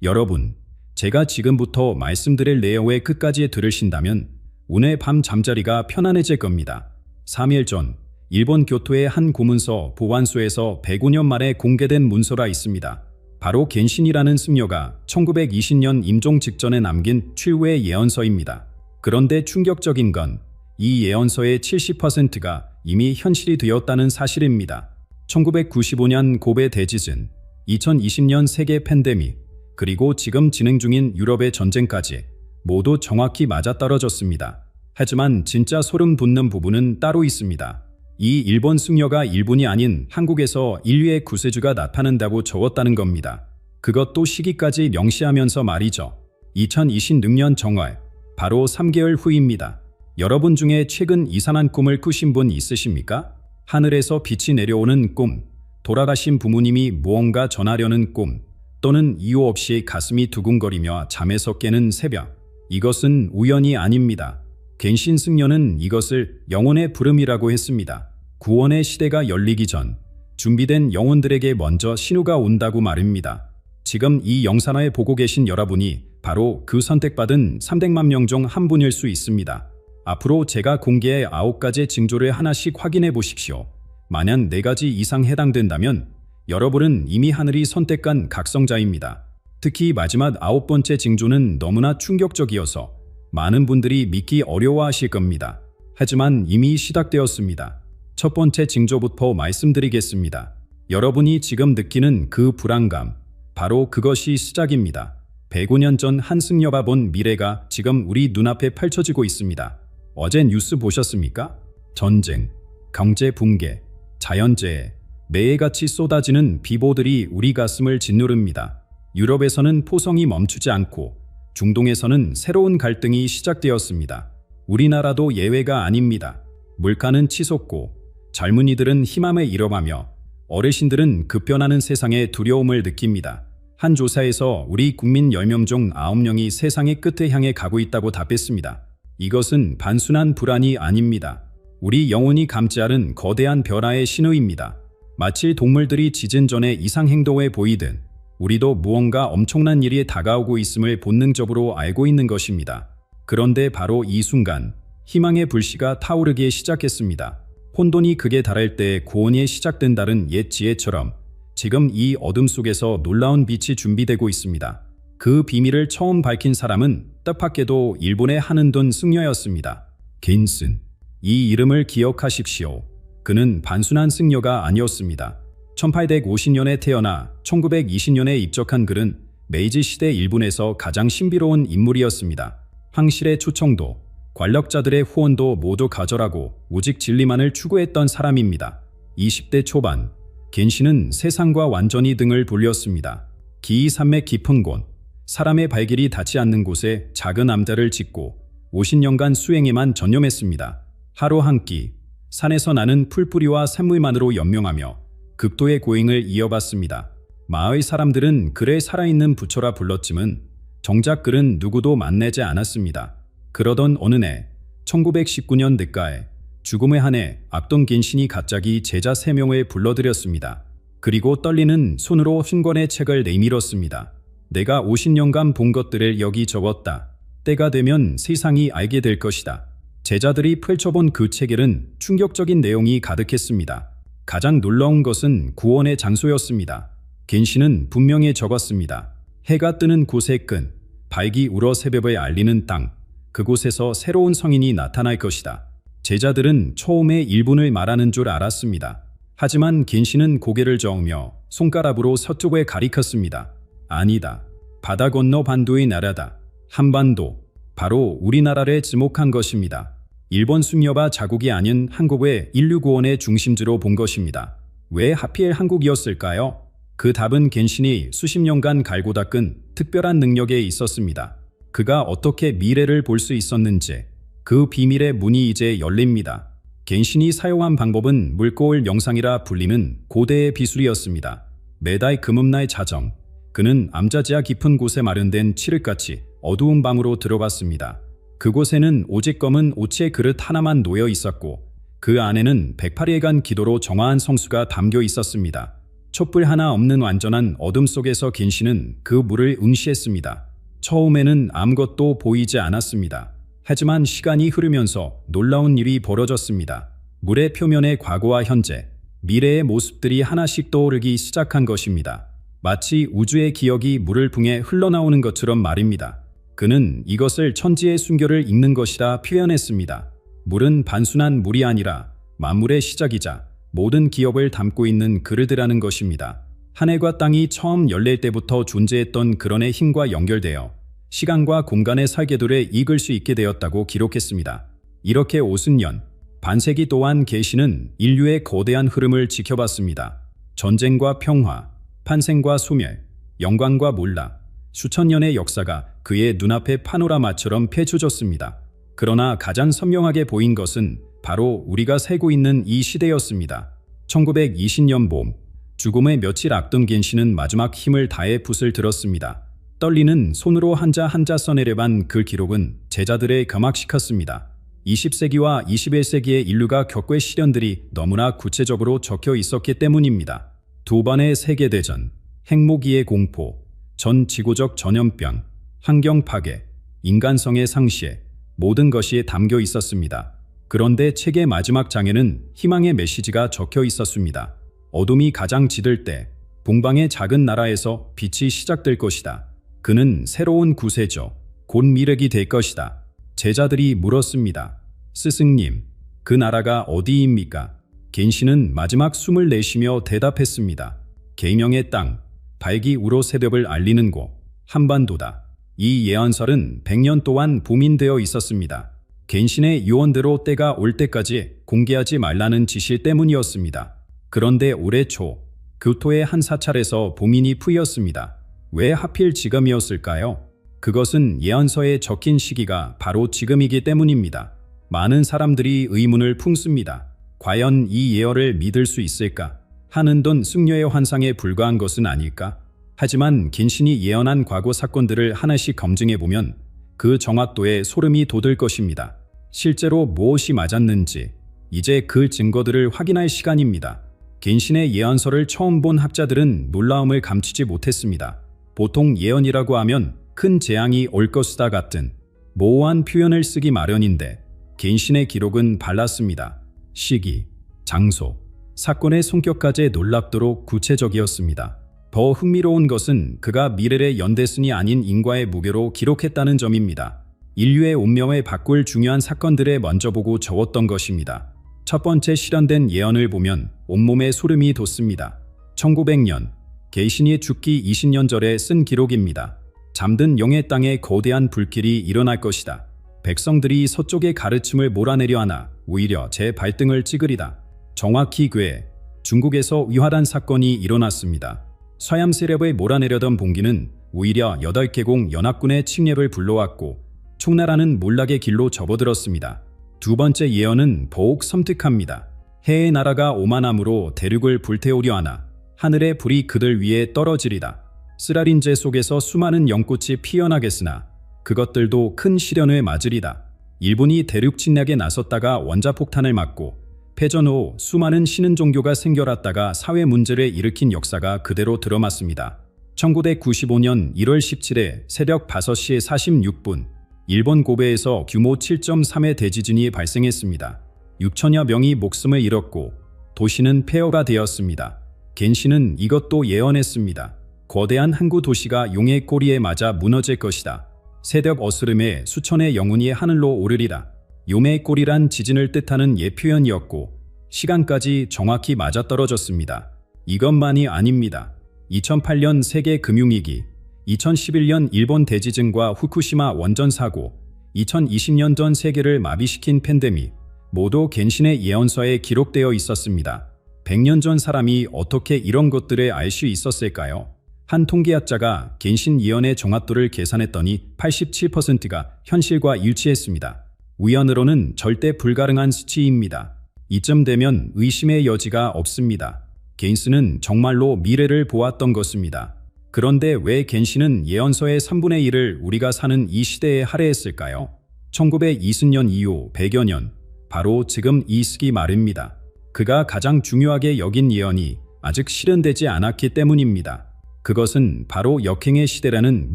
여러분, 제가 지금부터 말씀드릴 내용을 끝까지 들으신다면 오늘 밤 잠자리가 편안해질 겁니다. 3일 전 일본 교토의 한 고문서 보관소에서 105년 만에 공개된 문서가 있습니다. 바로 겐신이라는 승려가 1920년 임종 직전에 남긴 최후의 예언서입니다. 그런데 충격적인 건 이 예언서의 70%가 이미 현실이 되었다는 사실입니다. 1995년 고베 대지진, 2020년 세계 팬데믹, 그리고 지금 진행 중인 유럽의 전쟁까지 모두 정확히 맞아떨어졌습니다. 하지만 진짜 소름 돋는 부분은 따로 있습니다. 이 일본 승려가 일본이 아닌 한국에서 인류의 구세주가 나타난다고 적었다는 겁니다. 그것도 시기까지 명시하면서 말이죠. 2026년 정월, 바로 3개월 후입니다. 여러분 중에 최근 이상한 꿈을 꾸신 분 있으십니까? 하늘에서 빛이 내려오는 꿈, 돌아가신 부모님이 무언가 전하려는 꿈, 또는 이유 없이 가슴이 두근거리며 잠에서 깨는 새벽. 이것은 우연이 아닙니다. 겐신 승려는 이것을 영혼의 부름이라고 했습니다. 구원의 시대가 열리기 전 준비된 영혼들에게 먼저 신호가 온다고 말입니다. 지금 이 영상을 보고 계신 여러분이 바로 그 선택받은 300만 명 중 한 분일 수 있습니다. 앞으로 제가 공개해 9가지 징조를 하나씩 확인해 보십시오. 만약 4가지 이상 해당된다면 여러분은 이미 하늘이 선택한 각성자입니다. 특히 마지막 9번째 징조는 너무나 충격적이어서 많은 분들이 믿기 어려워하실 겁니다. 하지만 이미 시작되었습니다. 첫 번째 징조부터 말씀드리겠습니다. 여러분이 지금 느끼는 그 불안감, 바로 그것이 시작입니다. 105년 전 한 승려가 본 미래가 지금 우리 눈앞에 펼쳐지고 있습니다. 어제 뉴스 보셨습니까? 전쟁, 경제 붕괴, 자연재해, 매일같이 쏟아지는 비보들이 우리 가슴을 짓누릅니다. 유럽에서는 포성이 멈추지 않고 중동에서는 새로운 갈등이 시작되었습니다. 우리나라도 예외가 아닙니다. 물가는 치솟고 젊은이들은 희망을 잃어가며 어르신들은 급변하는 세상에 두려움을 느낍니다. 한 조사에서 우리 국민 10명 중 9명이 세상의 끝을 향해 가고 있다고 답했습니다. 이것은 단순한 불안이 아닙니다. 우리 영혼이 감지 않은 거대한 변화의 신호입니다. 마치 동물들이 지진 전에 이상 행동해 보이듯 우리도 무언가 엄청난 일이 다가오고 있음을 본능적으로 알고 있는 것입니다. 그런데 바로 이 순간 희망의 불씨가 타오르기 시작했습니다. 혼돈이 극에 달할 때 구원이 시작된다는 옛 지혜처럼 지금 이 어둠 속에서 놀라운 빛이 준비되고 있습니다. 그 비밀을 처음 밝힌 사람은 뜻밖에도 일본의 한은돈 승려였습니다. 겐슨. 이 이름을 기억하십시오. 그는 단순한 승려가 아니었습니다. 1850년에 태어나 1920년에 입적한 그는 메이지 시대 일본에서 가장 신비로운 인물이었습니다. 황실의 초청도, 권력자들의 후원도 모두 가절하고 오직 진리만을 추구했던 사람입니다. 20대 초반, 겐신은 세상과 완전히 등을 돌렸습니다. 기이산맥 깊은 곳, 사람의 발길이 닿지 않는 곳에 작은 암자를 짓고 50년간 수행에만 전념했습니다. 하루 한 끼, 산에서 나는 풀뿌리와 샘물만으로 연명하며 극도의 고행을 이어갔습니다. 마을 사람들은 그를 살아있는 부처라 불렀지만 정작 그는 누구도 만나지 않았습니다. 그러던 어느 날 1919년 늦가에 죽음의 한해 악동 겐신이 갑자기 제자 3명을 불러들였습니다. 그리고 떨리는 손으로 흰권의 책을 내밀었습니다. 내가 50년간 본 것들을 여기 적었다. 때가 되면 세상이 알게 될 것이다. 제자들이 펼쳐본 그 책에는 충격적인 내용이 가득했습니다. 가장 놀라운 것은 구원의 장소였습니다. 겐신은 분명히 적었습니다. 해가 뜨는 곳의 끈, 발기 울어 새벽을 알리는 땅, 그곳에서 새로운 성인이 나타날 것이다. 제자들은 처음에 일본을 말하는 줄 알았습니다. 하지만 겐신은 고개를 저으며 손가락으로 서쪽을 가리켰습니다. 아니다. 바다 건너 반도의 나라다. 한반도. 바로 우리나라를 지목한 것입니다. 일본 숙녀가 자국이 아닌 한국의 인류 구원의 중심지로 본 것입니다. 왜 하필 한국이었을까요? 그 답은 겐신이 수십 년간 갈고 닦은 특별한 능력에 있었습니다. 그가 어떻게 미래를 볼 수 있었는지 그 비밀의 문이 이제 열립니다. 겐신이 사용한 방법은 물고울 명상이라 불리는 고대의 비술이었습니다. 매달 금음날 자정, 그는 암자지하 깊은 곳에 마련된 칠흑같이 어두운 방으로 들어갔습니다. 그곳에는 오직 검은 오치의 그릇 하나만 놓여 있었고 그 안에는 108일간 기도로 정화한 성수가 담겨 있었습니다. 촛불 하나 없는 완전한 어둠 속에서 겐신은 그 물을 응시했습니다. 처음에는 아무것도 보이지 않았습니다. 하지만 시간이 흐르면서 놀라운 일이 벌어졌습니다. 물의 표면에 과거와 현재, 미래의 모습들이 하나씩 떠오르기 시작한 것입니다. 마치 우주의 기억이 물을 통해 흘러나오는 것처럼 말입니다. 그는 이것을 천지의 순결을 읽는 것이라 표현했습니다. 물은 단순한 물이 아니라 만물의 시작이자 모든 기억을 담고 있는 그릇이라는 것입니다. 하늘과 땅이 처음 열릴 때부터 존재했던 그런의 힘과 연결되어 시간과 공간의 설계도를 읽을 수 있게 되었다고 기록했습니다. 이렇게 50년, 반세기 동안 겐신은 인류의 거대한 흐름을 지켜봤습니다. 전쟁과 평화, 탄생과 소멸, 영광과 몰락, 수천 년의 역사가 그의 눈앞에 파노라마처럼 펼쳐졌습니다. 그러나 가장 선명하게 보인 것은 바로 우리가 살고 있는 이 시대였습니다. 1920년 봄, 죽음의 며칠 앞둔 겐신은 마지막 힘을 다해 붓을 들었습니다. 떨리는 손으로 한자 한자 써내려간 그 기록은 제자들을 감학시켰습니다. 20세기와 21세기의 인류가 겪을 시련들이 너무나 구체적으로 적혀 있었기 때문입니다. 두 번의 세계대전, 핵무기의 공포, 전 지구적 전염병, 환경 파괴, 인간성의 상실, 모든 것이 담겨 있었습니다. 그런데 책의 마지막 장에는 희망의 메시지가 적혀 있었습니다. 어둠이 가장 짙을 때 동방의 작은 나라에서 빛이 시작될 것이다. 그는 새로운 구세주, 곧 미륵이 될 것이다. 제자들이 물었습니다. 스승님, 그 나라가 어디입니까? 겐신은 마지막 숨을 내쉬며 대답했습니다. 계명의 땅, 발기 우로 새벽을 알리는 곳, 한반도다. 이 예언설은 100년 동안 봉인되어 있었습니다. 겐신의 유언대로 때가 올 때까지 공개하지 말라는 지시 때문이었습니다. 그런데 올해 초, 교토의 한 사찰에서 봉인이 풀렸습니다. 왜 하필 지금이었을까요? 그것은 예언서에 적힌 시기가 바로 지금이기 때문입니다. 많은 사람들이 의문을 품습니다. 과연 이 예언을 믿을 수 있을까? 한은돈 승려의 환상에 불과한 것은 아닐까? 하지만 겐신이 예언한 과거 사건들을 하나씩 검증해보면 그 정확도에 소름이 돋을 것입니다. 실제로 무엇이 맞았는지, 이제 그 증거들을 확인할 시간입니다. 겐신의 예언서를 처음 본 학자들은 놀라움을 감추지 못했습니다. 보통 예언이라고 하면 큰 재앙이 올 것이다 같은 모호한 표현을 쓰기 마련인데 겐신의 기록은 달랐습니다. 시기, 장소, 사건의 성격까지 놀랍도록 구체적이었습니다. 더 흥미로운 것은 그가 미래의 연대슨이 아닌 인과의 무게로 기록했다는 점입니다. 인류의 운명을 바꿀 중요한 사건들에 먼저 보고 적었던 것입니다. 첫 번째 실현된 예언을 보면 온몸에 소름이 돋습니다. 1900년, 겐신이 죽기 20년 전에 쓴 기록입니다. 잠든 영의 땅에 거대한 불길이 일어날 것이다. 백성들이 서쪽의 가르침을 몰아내려 하나 오히려 제 발등을 찌그리다. 정확히 그해 중국에서 위활한 사건이 일어났습니다. 서양 세력을 몰아내려던 봉기는 오히려 8개국 연합군의 침략을 불러왔고 총나라는 몰락의 길로 접어들었습니다. 두 번째 예언은 더욱 섬뜩합니다. 해의 나라가 오만함으로 대륙을 불태우려 하나 하늘의 불이 그들 위에 떨어지리다. 쓰라린제 속에서 수많은 연꽃이 피어나겠으나 그것들도 큰 시련을 맞으리다. 일본이 대륙 침략에 나섰다가 원자폭탄을 맞고 패전 후 수많은 신흥 종교가 생겨났다가 사회 문제를 일으킨 역사가 그대로 드러났습니다. 1995년 1월 17일 새벽 5시 46분 일본 고베에서 규모 7.3의 대지진이 발생했습니다. 6천여 명이 목숨을 잃었고 도시는 폐허가 되었습니다. 겐신은 이것도 예언했습니다. 거대한 항구 도시가 용의 꼬리에 맞아 무너질 것이다. 새벽 어스름에 수천의 영혼이 하늘로 오르리라. 용의 꼬리란 지진을 뜻하는 예 표현이었고 시간까지 정확히 맞아떨어졌습니다. 이것만이 아닙니다. 2008년 세계 금융위기, 2011년 일본 대지진과 후쿠시마 원전 사고, 2020년 전 세계를 마비시킨 팬데믹, 모두 겐신의 예언서에 기록되어 있었습니다. 100년 전 사람이 어떻게 이런 것들을 알 수 있었을까요? 한 통계학자가 겐신 예언의 정확도를 계산했더니 87%가 현실과 일치했습니다. 우연으로는 절대 불가능한 수치입니다. 이쯤 되면 의심의 여지가 없습니다. 겐신은 정말로 미래를 보았던 것입니다. 그런데 왜 겐신은 예언서의 3분의 1을 우리가 사는 이 시대에 할애했을까요? 1920년 이후 100여 년, 바로 지금 이 시기 말입니다. 그가 가장 중요하게 여긴 예언이 아직 실현되지 않았기 때문입니다. 그것은 바로 역행의 시대라는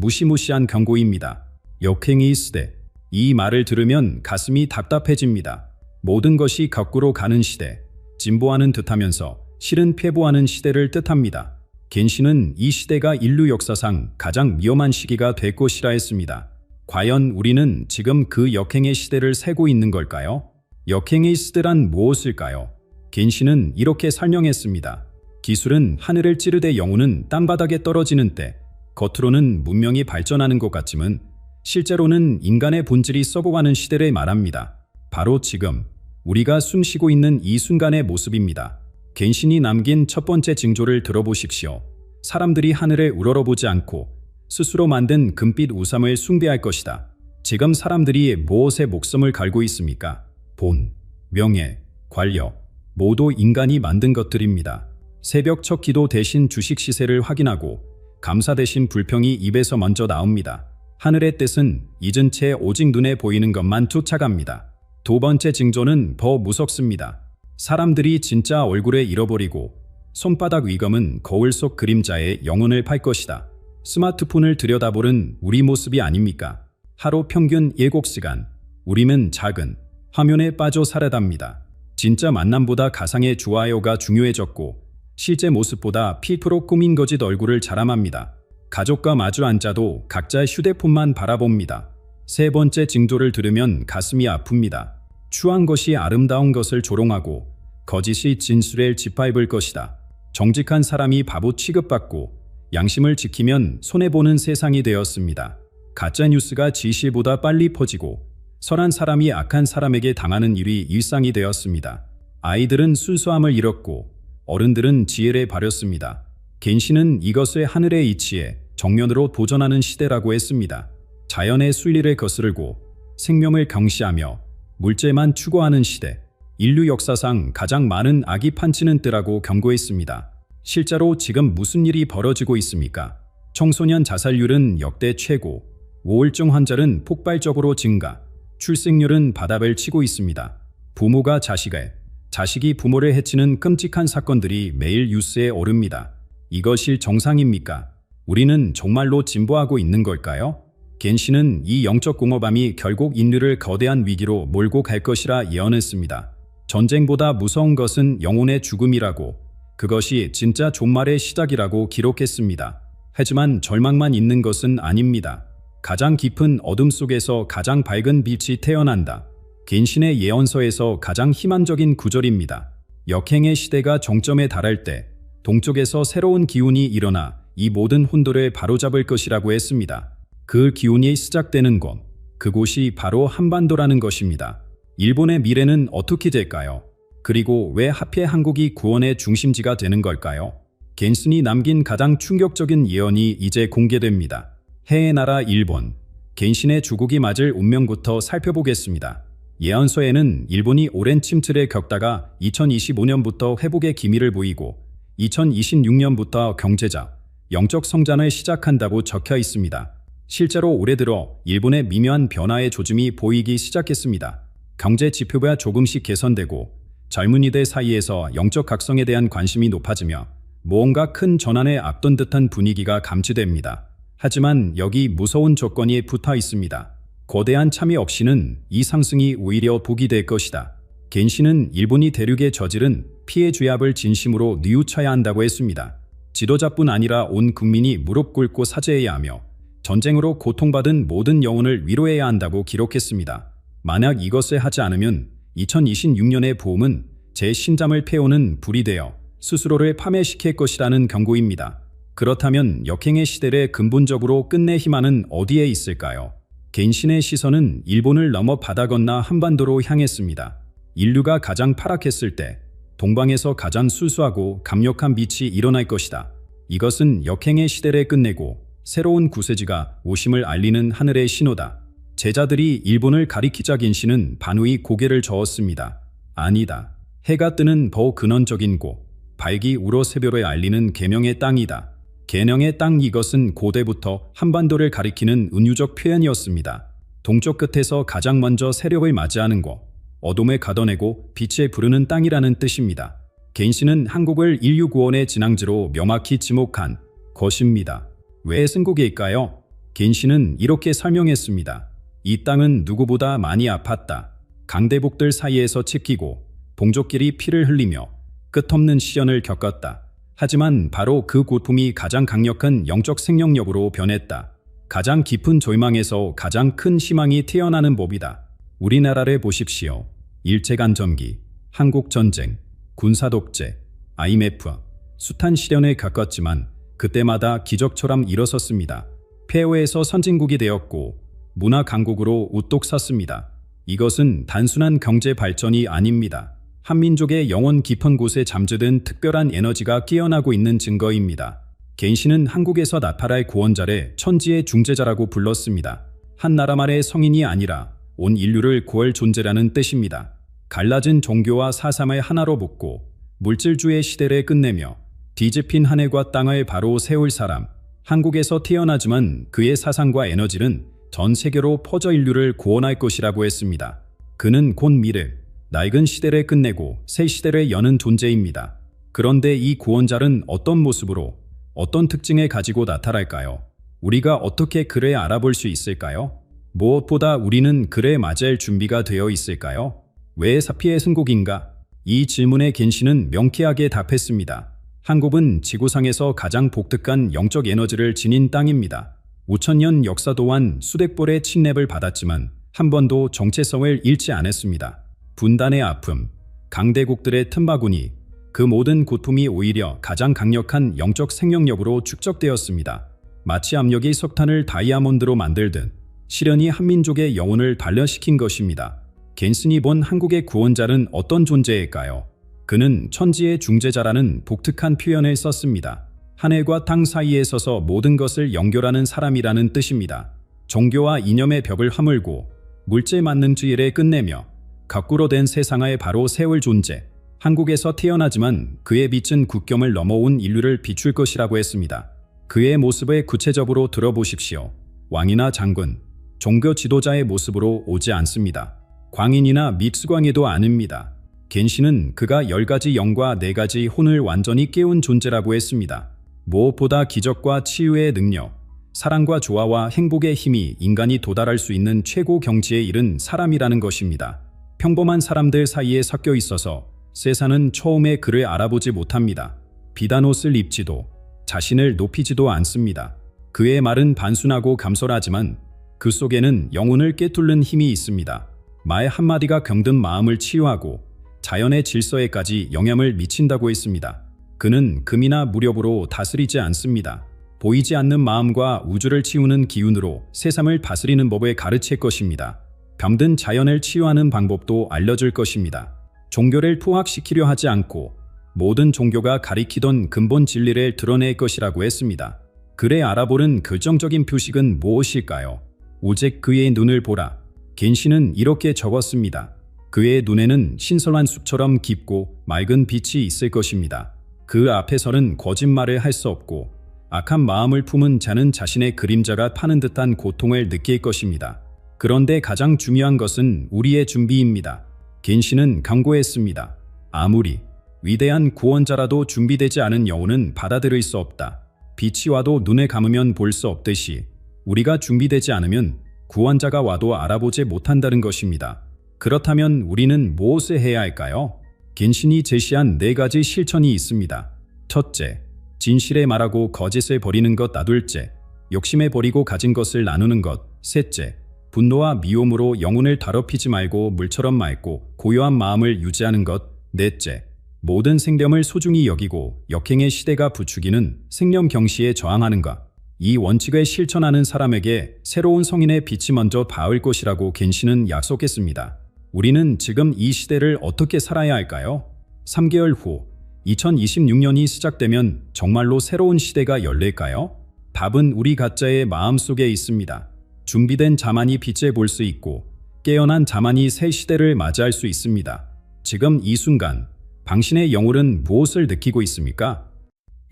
무시무시한 경고입니다. 역행의 시대. 이 말을 들으면 가슴이 답답해집니다. 모든 것이 거꾸로 가는 시대, 진보하는 듯하면서 실은 패보하는 시대를 뜻합니다. 겐신은 이 시대가 인류 역사상 가장 위험한 시기가 될 것이라 했습니다. 과연 우리는 지금 그 역행의 시대를 살고 있는 걸까요? 역행의 시대란 무엇일까요? 겐신은 이렇게 설명했습니다. 기술은 하늘을 찌르되 영혼은 땅바닥에 떨어지는 때, 겉으로는 문명이 발전하는 것 같지만 실제로는 인간의 본질이 썩어가는 시대를 말합니다. 바로 지금 우리가 숨쉬고 있는 이 순간의 모습입니다. 겐신이 남긴 첫 번째 징조를 들어보십시오. 사람들이 하늘을 우러러보지 않고 스스로 만든 금빛 우상을 숭배할 것이다. 지금 사람들이 무엇에 목숨을 걸고 있습니까? 돈, 명예, 권력, 모두 인간이 만든 것들입니다. 새벽 첫 기도 대신 주식 시세를 확인하고 감사 대신 불평이 입에서 먼저 나옵니다. 하늘의 뜻은 잊은 채 오직 눈에 보이는 것만 쫓아갑니다. 두 번째 징조는 더 무섭습니다. 사람들이 진짜 얼굴을 잃어버리고 손바닥 위검은 거울 속 그림자에 영혼을 팔 것이다. 스마트폰을 들여다보는 우리 모습이 아닙니까? 하루 평균 7시간, 우리는 작은 화면에 빠져 살아갑니다. 진짜 만남보다 가상의 좋아요가 중요해졌고 실제 모습보다 필터로 꾸민 거짓 얼굴을 자랑합니다. 가족과 마주 앉아도 각자 휴대폰만 바라봅니다. 세 번째 징조를 들으면 가슴이 아픕니다. 추한 것이 아름다운 것을 조롱하고 거짓이 진술을 짓밟을 것이다. 정직한 사람이 바보 취급받고 양심을 지키면 손해보는 세상이 되었습니다. 가짜뉴스가 진실보다 빨리 퍼지고 선한 사람이 악한 사람에게 당하는 일이 일상이 되었습니다. 아이들은 순수함을 잃었고 어른들은 지혜를 버렸습니다. 겐신은 이것을 하늘의 이치에 정면으로 도전하는 시대라고 했습니다. 자연의 순리를 거스르고 생명을 경시하며 물질만 추구하는 시대, 인류 역사상 가장 많은 악이 판치는 때라고 경고했습니다. 실제로 지금 무슨 일이 벌어지고 있습니까? 청소년 자살률은 역대 최고, 우울증 환자는 폭발적으로 증가, 출생률은 바닥을 치고 있습니다. 부모가 자식을, 자식이 부모를 해치는 끔찍한 사건들이 매일 뉴스에 오릅니다. 이것이 정상입니까? 우리는 정말로 진보하고 있는 걸까요? 겐시는 이 영적 공허함이 결국 인류를 거대한 위기로 몰고 갈 것이라 예언했습니다. 전쟁보다 무서운 것은 영혼의 죽음이라고, 그것이 진짜 종말의 시작이라고 기록했습니다. 하지만 절망만 있는 것은 아닙니다. 가장 깊은 어둠 속에서 가장 밝은 빛이 태어난다. 겐신의 예언서에서 가장 희망적인 구절입니다. 역행의 시대가 정점에 달할 때 동쪽에서 새로운 기운이 일어나 이 모든 혼돈을 바로잡을 것이라고 했습니다. 그 기운이 시작되는 곳, 그곳이 바로 한반도라는 것입니다. 일본의 미래는 어떻게 될까요? 그리고 왜 하필 한국이 구원의 중심지가 되는 걸까요? 겐슨이 남긴 가장 충격적인 예언이 이제 공개됩니다. 해의 나라 일본, 겐신의 주국이 맞을 운명부터 살펴보겠습니다. 예언서에는 일본이 오랜 침체를 겪다가 2025년부터 회복의 기미를 보이고 2026년부터 경제적, 영적 성장을 시작한다고 적혀 있습니다. 실제로 올해 들어 일본의 미묘한 변화의 조짐이 보이기 시작했습니다. 경제 지표가 조금씩 개선되고 젊은이들 사이에서 영적 각성에 대한 관심이 높아지며 무언가 큰 전환에 앞둔 듯한 분위기가 감지됩니다. 하지만 여기 무서운 조건이 붙어 있습니다. 거대한 참여 없이는 이 상승이 오히려 복이 될 것이다. 겐시는 일본이 대륙에 저지른 피해 죄악을 진심으로 뉘우쳐야 한다고 했습니다. 지도자뿐 아니라 온 국민이 무릎 꿇고 사죄해야 하며 전쟁으로 고통받은 모든 영혼을 위로해야 한다고 기록했습니다. 만약 이것을 하지 않으면 2026년의 보험은 제 신장을 패오는 불이 되어 스스로를 파멸시킬 것이라는 경고입니다. 그렇다면 역행의 시대를 근본적으로 끝낼 희망은 어디에 있을까요? 겐신의 시선은 일본을 넘어 바다 건너 한반도로 향했습니다. 인류가 가장 파락했을 때 동방에서 가장 순수하고 강력한 빛이 일어날 것이다. 이것은 역행의 시대를 끝내고 새로운 구세주가 오심을 알리는 하늘의 신호다. 제자들이 일본을 가리키자 겐신은 반우이 고개를 저었습니다. 아니다. 해가 뜨는 더 근원적인 곳, 발기 우러 새별을 알리는 계명의 땅이다. 계명의 땅, 이것은 고대부터 한반도를 가리키는 은유적 표현이었습니다. 동쪽 끝에서 가장 먼저 세력을 맞이하는 곳, 어둠을 가둬내고 빛에 부르는 땅이라는 뜻입니다. 겐신은 한국을 인류 구원의 진앙지로 명확히 지목한 것입니다. 왜 승국일까요? 겐신은 이렇게 설명했습니다. 이 땅은 누구보다 많이 아팠다. 강대국들 사이에서 찢기고 동족끼리 피를 흘리며 끝없는 시련을 겪었다. 하지만 바로 그 고통이 가장 강력한 영적 생명력으로 변했다. 가장 깊은 절망에서 가장 큰 희망이 태어나는 법이다. 우리나라를 보십시오. 일제간점기, 한국전쟁, 군사독재, IMF, 숱한 시련을 겪었지만 그때마다 기적처럼 일어섰습니다. 폐허에서 선진국이 되었고 문화 강국으로 우뚝 섰습니다. 이것은 단순한 경제 발전이 아닙니다. 한민족의 영혼 깊은 곳에 잠재된 특별한 에너지가 깨어나고 있는 증거입니다. 겐신은 한국에서 나타날 구원자를 천지의 중재자라고 불렀습니다. 한 나라만의 성인이 아니라 온 인류를 구할 존재라는 뜻입니다. 갈라진 종교와 사상을 하나로 묶고 물질주의 시대를 끝내며 뒤집힌 하늘과 땅을 바로 세울 사람. 한국에서 태어나지만 그의 사상과 에너지는 전 세계로 퍼져 인류를 구원할 것이라고 했습니다. 그는 곧 미래, 낡은 시대를 끝내고 새 시대를 여는 존재입니다. 그런데 이 구원자는 어떤 모습으로, 어떤 특징을 가지고 나타날까요? 우리가 어떻게 그를 알아볼 수 있을까요? 무엇보다 우리는 그를 맞이할 준비가 되어 있을까요? 왜 사피의 승국인가? 이 질문에 겐신은 명쾌하게 답했습니다. 한국은 지구상에서 가장 독특한 영적 에너지를 지닌 땅입니다. 5천년 역사 동안 수백 벌의 침랩을 받았지만 한 번도 정체성을 잃지 않았습니다. 분단의 아픔, 강대국들의 틈바구니, 그 모든 고통이 오히려 가장 강력한 영적 생명력으로 축적되었습니다. 마치 압력이 석탄을 다이아몬드로 만들듯 시련이 한민족의 영혼을 단련시킨 것입니다. 겐슨이 본 한국의 구원자는 어떤 존재일까요? 그는 천지의 중재자라는 독특한 표현을 썼습니다. 하늘과 땅 사이에 서서 모든 것을 연결하는 사람이라는 뜻입니다. 종교와 이념의 벽을 허물고 물질 만능주의를 끝내며 거꾸로 된 세상을 바로 세울 존재. 한국에서 태어나지만 그의 빛은 국경을 넘어온 인류를 비출 것이라고 했습니다. 그의 모습을 구체적으로 들어보십시오. 왕이나 장군, 종교 지도자의 모습으로 오지 않습니다. 광인이나 믹스광에도 아닙니다. 겐시는 그가 10가지 영과 4가지 혼을 완전히 깨운 존재라고 했습니다. 무엇보다 기적과 치유의 능력, 사랑과 조화와 행복의 힘이 인간이 도달할 수 있는 최고 경지에 이른 사람이라는 것입니다. 평범한 사람들 사이에 섞여 있어서 세상은 처음에 그를 알아보지 못합니다. 비단 옷을 입지도 자신을 높이지도 않습니다. 그의 말은 단순하고 감솔하지만 그 속에는 영혼을 꿰뚫는 힘이 있습니다. 말 한마디가 병든 마음을 치유하고 자연의 질서에까지 영향을 미친다고 했습니다. 그는 금이나 무력으로 다스리지 않습니다. 보이지 않는 마음과 우주를 치우는 기운으로 세상을 다스리는 법을 가르칠 것입니다. 병든 자연을 치유하는 방법도 알려줄 것입니다. 종교를 포악시키려 하지 않고 모든 종교가 가리키던 근본 진리를 드러낼 것이라고 했습니다. 그를 알아보는 결정적인 표식은 무엇일까요? 오직 그의 눈을 보라. 겐시는 이렇게 적었습니다. 그의 눈에는 신선한 숲처럼 깊고 맑은 빛이 있을 것입니다. 그 앞에서는 거짓말을 할 수 없고 악한 마음을 품은 자는 자신의 그림자가 파는 듯한 고통을 느낄 것입니다. 그런데 가장 중요한 것은 우리의 준비입니다. 겐시는 경고했습니다. 아무리 위대한 구원자라도 준비되지 않은 영혼은 받아들일 수 없다. 빛이 와도 눈을 감으면 볼 수 없듯이 우리가 준비되지 않으면 구원자가 와도 알아보지 못한다는 것입니다. 그렇다면 우리는 무엇을 해야 할까요? 겐신이 제시한 4가지 실천이 있습니다. 첫째, 진실에 말하고 거짓을 버리는 것 놔둘째, 욕심에 버리고 가진 것을 나누는 것. 셋째, 분노와 미움으로 영혼을 더럽히지 말고 물처럼 맑고 고요한 마음을 유지하는 것. 넷째, 모든 생명을 소중히 여기고 역행의 시대가 부추기는 생명 경시에 저항하는 것. 이 원칙을 실천하는 사람에게 새로운 성인의 빛이 먼저 닿을 것이라고 겐시는 약속했습니다. 우리는 지금 이 시대를 어떻게 살아야 할까요? 3개월 후 2026년이 시작되면 정말로 새로운 시대가 열릴까요? 답은 우리 각자의 마음속에 있습니다. 준비된 자만이 빛을 볼 수 있고 깨어난 자만이 새 시대를 맞이할 수 있습니다. 지금 이 순간 당신의 영혼은 무엇을 느끼고 있습니까?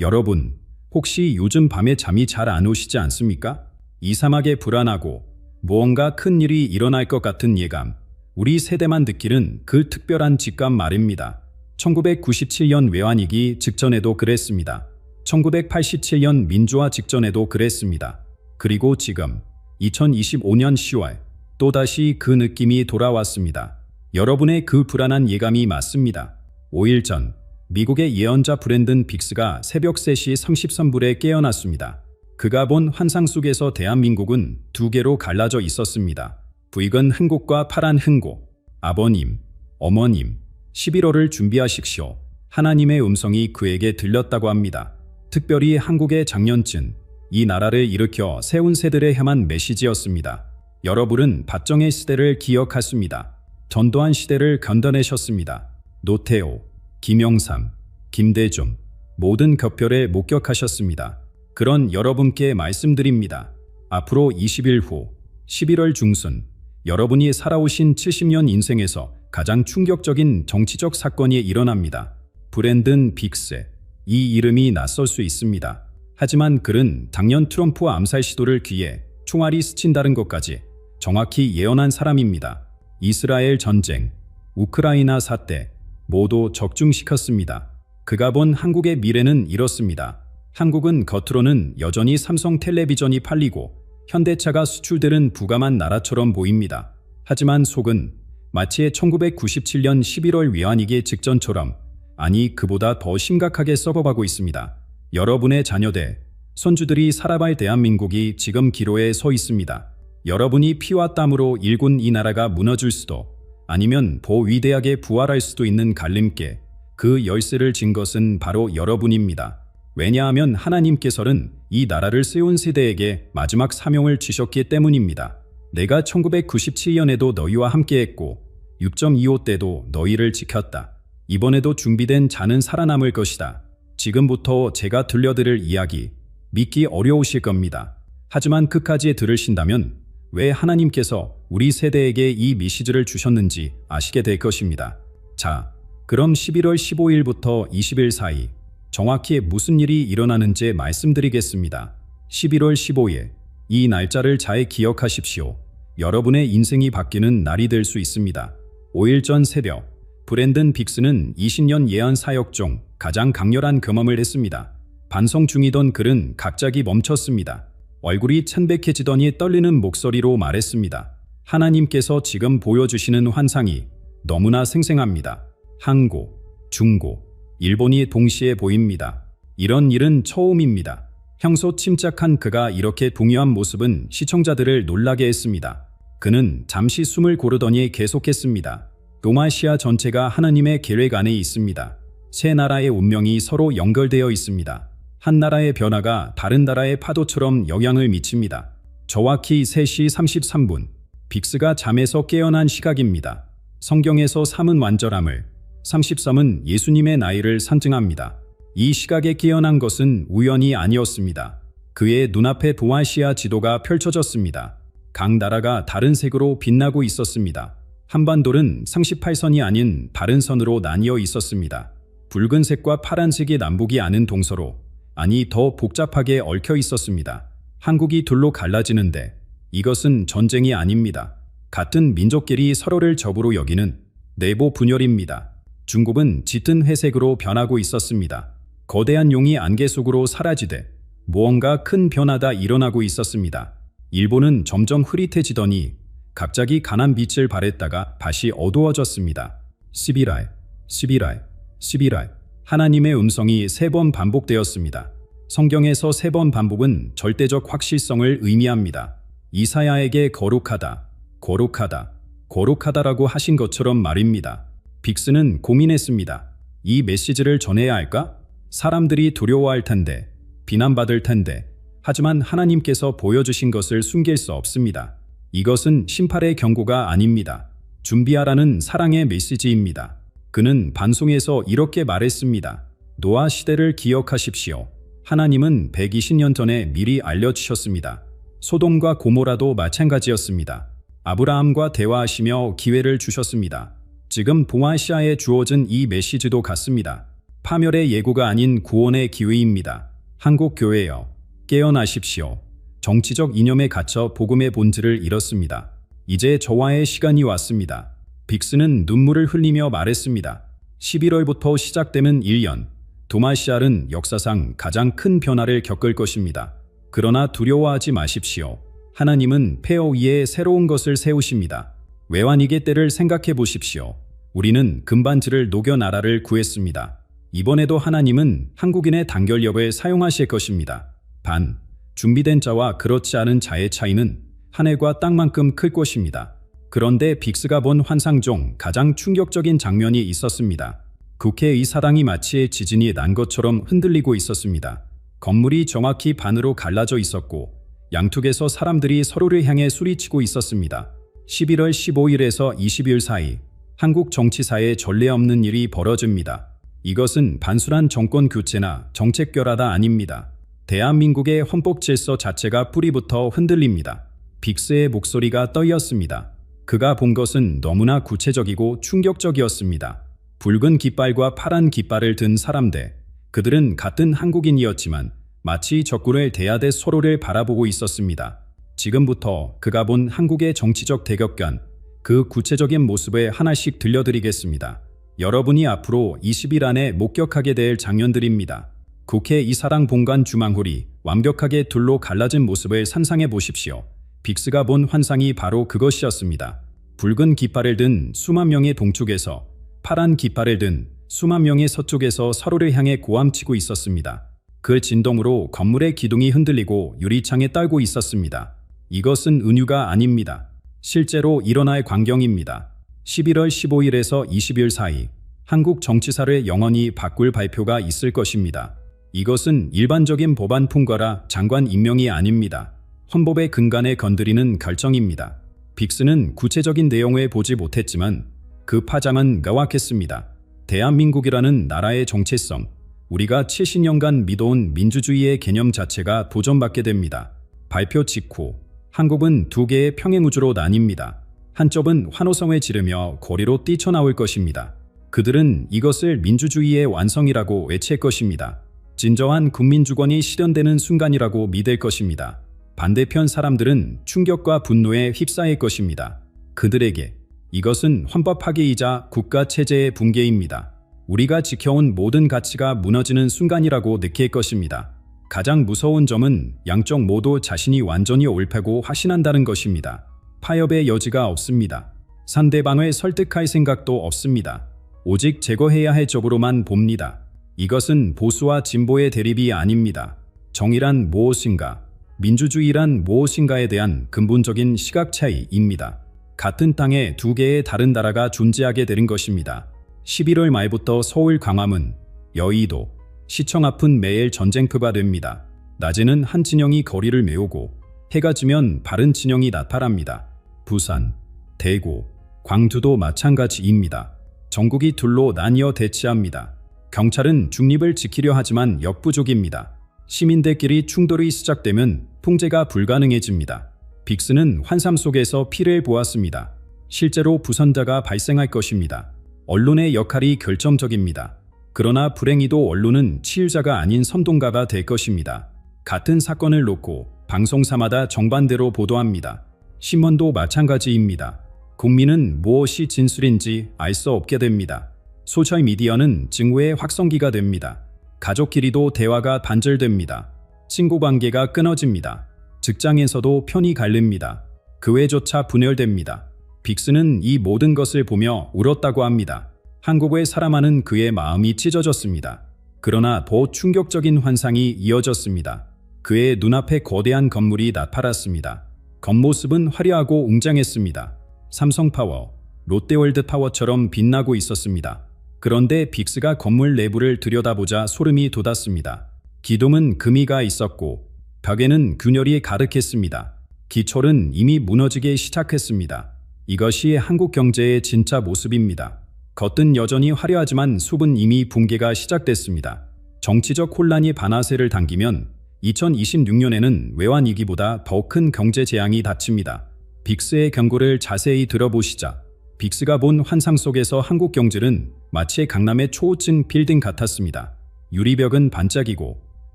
여러분, 혹시 요즘 밤에 잠이 잘 안 오시지 않습니까? 이상하게 불안하고 무언가 큰 일이 일어날 것 같은 예감. 우리 세대만 느끼는 그 특별한 직감 말입니다. 1997년 외환위기 직전에도 그랬습니다. 1987년 민주화 직전에도 그랬습니다. 그리고 지금 2025년 10월 또다시 그 느낌이 돌아왔습니다. 여러분의 그 불안한 예감이 맞습니다. 5일 전 미국의 예언자 브랜든 빅스가 새벽 3시 30분에 깨어났습니다. 그가 본 환상 속에서 대한민국은 2개로 갈라져 있었습니다. 붉은 흥국과 파란 흥국. 아버님, 어머님, 11월을 준비하십시오. 하나님의 음성이 그에게 들렸다고 합니다. 특별히 한국의 작년쯤 이 나라를 일으켜 세운 새들의 향한 메시지였습니다. 여러분은 박정희 시대를 기억하십니다. 전두환 시대를 견뎌내셨습니다. 노태우, 김영삼, 김대중 모든 격별에 목격하셨습니다. 그런 여러분께 말씀드립니다. 앞으로 20일 후 11월 중순 여러분이 살아오신 70년 인생에서 가장 충격적인 정치적 사건이 일어납니다. 브랜든 빅스. 이 이름이 낯설 수 있습니다. 하지만 그는 작년 트럼프 암살 시도를 귀에 총알이 스친다는 것까지 정확히 예언한 사람입니다. 이스라엘 전쟁, 우크라이나 사태 모두 적중시켰습니다. 그가 본 한국의 미래는 이렇습니다. 한국은 겉으로는 여전히 삼성 텔레비전이 팔리고 현대차가 수출되는 부강한 나라처럼 보입니다. 하지만 속은 마치 1997년 11월 외환위기 직전처럼, 아니 그보다 더 심각하게 썩어가고 있습니다. 여러분의 자녀들, 손주들이 살아갈 대한민국이 지금 기로에 서 있습니다. 여러분이 피와 땀으로 일군 이 나라가 무너질 수도, 아니면 더 위대하게 부활할 수도 있는 갈림길, 그 열쇠를 진 것은 바로 여러분입니다. 왜냐하면 하나님께서는 이 나라를 세운 세대에게 마지막 사명을 주셨기 때문입니다. 내가 1997년에도 너희와 함께했고 6.25 때도 너희를 지켰다. 이번에도 준비된 자는 살아남을 것이다. 지금부터 제가 들려드릴 이야기 믿기 어려우실 겁니다. 하지만 끝까지 들으신다면 왜 하나님께서 우리 세대에게 이 메시지를 주셨는지 아시게 될 것입니다. 자, 그럼 11월 15일부터 20일 사이 정확히 무슨 일이 일어나는지 말씀드리겠습니다. 11월 15일, 이 날짜를 잘 기억하십시오. 여러분의 인생이 바뀌는 날이 될 수 있습니다. 5일 전 새벽, 브랜든 빅스는 20년 예언 사역 중 가장 강렬한 경험을 했습니다. 반성 중이던 그는 갑자기 멈췄습니다. 얼굴이 창백해지더니 떨리는 목소리로 말했습니다. 하나님께서 지금 보여주시는 환상이 너무나 생생합니다. 항고, 중고, 일본이 동시에 보입니다. 이런 일은 처음입니다. 평소 침착한 그가 이렇게 동요한 모습은 시청자들을 놀라게 했습니다. 그는 잠시 숨을 고르더니 계속했습니다. 동아시아 전체가 하나님의 계획 안에 있습니다. 세 나라의 운명이 서로 연결되어 있습니다. 한 나라의 변화가 다른 나라의 파도처럼 영향을 미칩니다. 정확히 3시 33분, 빅스가 잠에서 깨어난 시각입니다. 성경에서 3은 완전함을, 33은 예수님의 나이를 상징합니다. 이 시각에 깨어난 것은 우연이 아니었습니다. 그의 눈앞에 동아시아 지도가 펼쳐졌습니다. 각 나라가 다른 색으로 빛나고 있었습니다. 한반도는 38선이 아닌 다른 선으로 나뉘어 있었습니다. 붉은색과 파란색이 남북이 아닌 동서로, 아니 더 복잡하게 얽혀 있었습니다. 한국이 둘로 갈라지는데 이것은 전쟁이 아닙니다. 같은 민족끼리 서로를 적으로 여기는 내부 분열입니다. 중국은 짙은 회색으로 변하고 있었습니다. 거대한 용이 안개 속으로 사라지되 무언가 큰 변화가 일어나고 있었습니다. 일본은 점점 흐릿해지더니 갑자기 강한 빛을 발했다가 다시 어두워졌습니다. 11알, 11알, 11알. 하나님의 음성이 3번 반복되었습니다. 성경에서 3번 반복은 절대적 확실성을 의미합니다. 이사야에게 거룩하다, 거룩하다, 거룩하다라고 하신 것처럼 말입니다. 빅스는 고민했습니다. 이 메시지를 전해야 할까? 사람들이 두려워할 텐데, 비난받을 텐데, 하지만 하나님께서 보여주신 것을 숨길 수 없습니다. 이것은 심판의 경고가 아닙니다. 준비하라는 사랑의 메시지입니다. 그는 반송에서 이렇게 말했습니다. 노아 시대를 기억하십시오. 하나님은 120년 전에 미리 알려주셨습니다. 소돔과 고모라도 마찬가지였습니다. 아브라함과 대화하시며 기회를 주셨습니다. 지금 동아시아에 주어진 이 메시지도 같습니다. 파멸의 예고가 아닌 구원의 기회입니다. 한국 교회여, 깨어나십시오. 정치적 이념에 갇혀 복음의 본질을 잃었습니다. 이제 저와의 시간이 왔습니다. 빅스는 눈물을 흘리며 말했습니다. 11월부터 시작되는 1년, 동아시아는 역사상 가장 큰 변화를 겪을 것입니다. 그러나 두려워하지 마십시오. 하나님은 폐허 위에 새로운 것을 세우십니다. 외환위기 때를 생각해 보십시오. 우리는 금반지를 녹여 나라를 구했습니다. 이번에도 하나님은 한국인의 단결력을 사용하실 것입니다. 반, 준비된 자와 그렇지 않은 자의 차이는 하늘과 땅만큼 클 것입니다. 그런데 빅스가 본 환상 중 가장 충격적인 장면이 있었습니다. 국회의 사당이 마치 지진이 난 것처럼 흔들리고 있었습니다. 건물이 정확히 반으로 갈라져 있었고 양쪽에서 사람들이 서로를 향해 소리치고 있었습니다. 11월 15일에서 20일 사이 한국 정치사에 전례 없는 일이 벌어집니다. 이것은 단순한 정권 교체나 정책 결하가 아닙니다. 대한민국의 헌법 질서 자체가 뿌리부터 흔들립니다. 빅스의 목소리가 떨렸습니다. 그가 본 것은 너무나 구체적이고 충격적이었습니다. 붉은 깃발과 파란 깃발을 든 사람들, 그들은 같은 한국인이었지만 마치 적군을 대하듯 서로를 바라보고 있었습니다. 지금부터 그가 본 한국의 정치적 대격간, 그 구체적인 모습을 하나씩 들려드리겠습니다. 여러분이 앞으로 20일 안에 목격하게 될 장면들입니다. 국회 이사당 본관 주망홀이 완벽하게 둘로 갈라진 모습을 상상해 보십시오. 빅스가 본 환상이 바로 그것이었습니다. 붉은 깃발을 든 수만 명의 동쪽에서 파란 깃발을 든 수만 명의 서쪽에서 서로를 향해 고함치고 있었습니다. 그 진동으로 건물의 기둥이 흔들리고 유리창에 떨고 있었습니다. 이것은 은유가 아닙니다. 실제로 일어날 광경입니다. 11월 15일에서 20일 사이 한국 정치사를 영원히 바꿀 발표가 있을 것입니다. 이것은 일반적인 법안 통과라 장관 임명이 아닙니다. 헌법의 근간에 건드리는 결정입니다. 빅스는 구체적인 내용을 보지 못했지만 그 파장은 명확했습니다. 대한민국이라는 나라의 정체성, 우리가 70년간 믿어온 민주주의의 개념 자체가 도전받게 됩니다. 발표 직후 한국은 두 개의 평행우주로 나뉩니다. 한쪽은 환호성을 지르며 거리로 뛰쳐나올 것입니다. 그들은 이것을 민주주의의 완성이라고 외칠 것입니다. 진정한 국민주권이 실현되는 순간이라고 믿을 것입니다. 반대편 사람들은 충격과 분노에 휩싸일 것입니다. 그들에게 이것은 헌법 파괴이자 국가 체제의 붕괴입니다. 우리가 지켜온 모든 가치가 무너지는 순간이라고 느낄 것입니다. 가장 무서운 점은 양쪽 모두 자신이 완전히 옳다고 확신한다는 것입니다. 파협의 여지가 없습니다. 상대방을 설득할 생각도 없습니다. 오직 제거해야 할 쪽으로만 봅니다. 이것은 보수와 진보의 대립이 아닙니다. 정의란 무엇인가, 민주주의란 무엇인가에 대한 근본적인 시각 차이입니다. 같은 땅에 두 개의 다른 나라가 존재하게 되는 것입니다. 11월 말부터 서울 광화문, 여의도, 시청 앞은 매일 전쟁터가 됩니다. 낮에는 한 진영이 거리를 메우고 해가 지면 다른 진영이 나타납니다. 부산, 대구, 광주도 마찬가지입니다. 전국이 둘로 나뉘어 대치합니다. 경찰은 중립을 지키려 하지만 역부족입니다. 시민들끼리 충돌이 시작되면 통제가 불가능해집니다. 빅스는 환상 속에서 피를 보았습니다. 실제로 부선자가 발생할 것입니다. 언론의 역할이 결정적입니다. 그러나 불행히도 언론은 치유자가 아닌 선동가가 될 것입니다. 같은 사건을 놓고 방송사마다 정반대로 보도합니다. 신문도 마찬가지입니다. 국민은 무엇이 진술인지 알 수 없게 됩니다. 소셜미디어는 증오의 확성기가 됩니다. 가족끼리도 대화가 단절됩니다. 친구관계가 끊어집니다. 직장에서도 편이 갈립니다. 교회조차 분열됩니다. 빅스는 이 모든 것을 보며 울었다고 합니다. 한국의 사람하는 그의 마음이 찢어졌습니다. 그러나 더 충격적인 환상이 이어졌습니다. 그의 눈앞에 거대한 건물이 나타났습니다. 겉모습은 화려하고 웅장했습니다. 삼성파워, 롯데월드파워처럼 빛나고 있었습니다. 그런데 빅스가 건물 내부를 들여다보자 소름이 돋았습니다. 기둥은 금이가 있었고 벽에는 균열이 가득했습니다. 기초는 이미 무너지기 시작했습니다. 이것이 한국 경제의 진짜 모습입니다. 겉은 여전히 화려하지만 속은 이미 붕괴가 시작됐습니다. 정치적 혼란이 반화세를 당기면 2026년에는 외환위기보다 더 큰 경제 재앙이 닥칩니다. 빅스의 경고를 자세히 들어보시자 빅스가 본 환상 속에서 한국 경제는 마치 강남의 초호층 빌딩 같았습니다. 유리벽은 반짝이고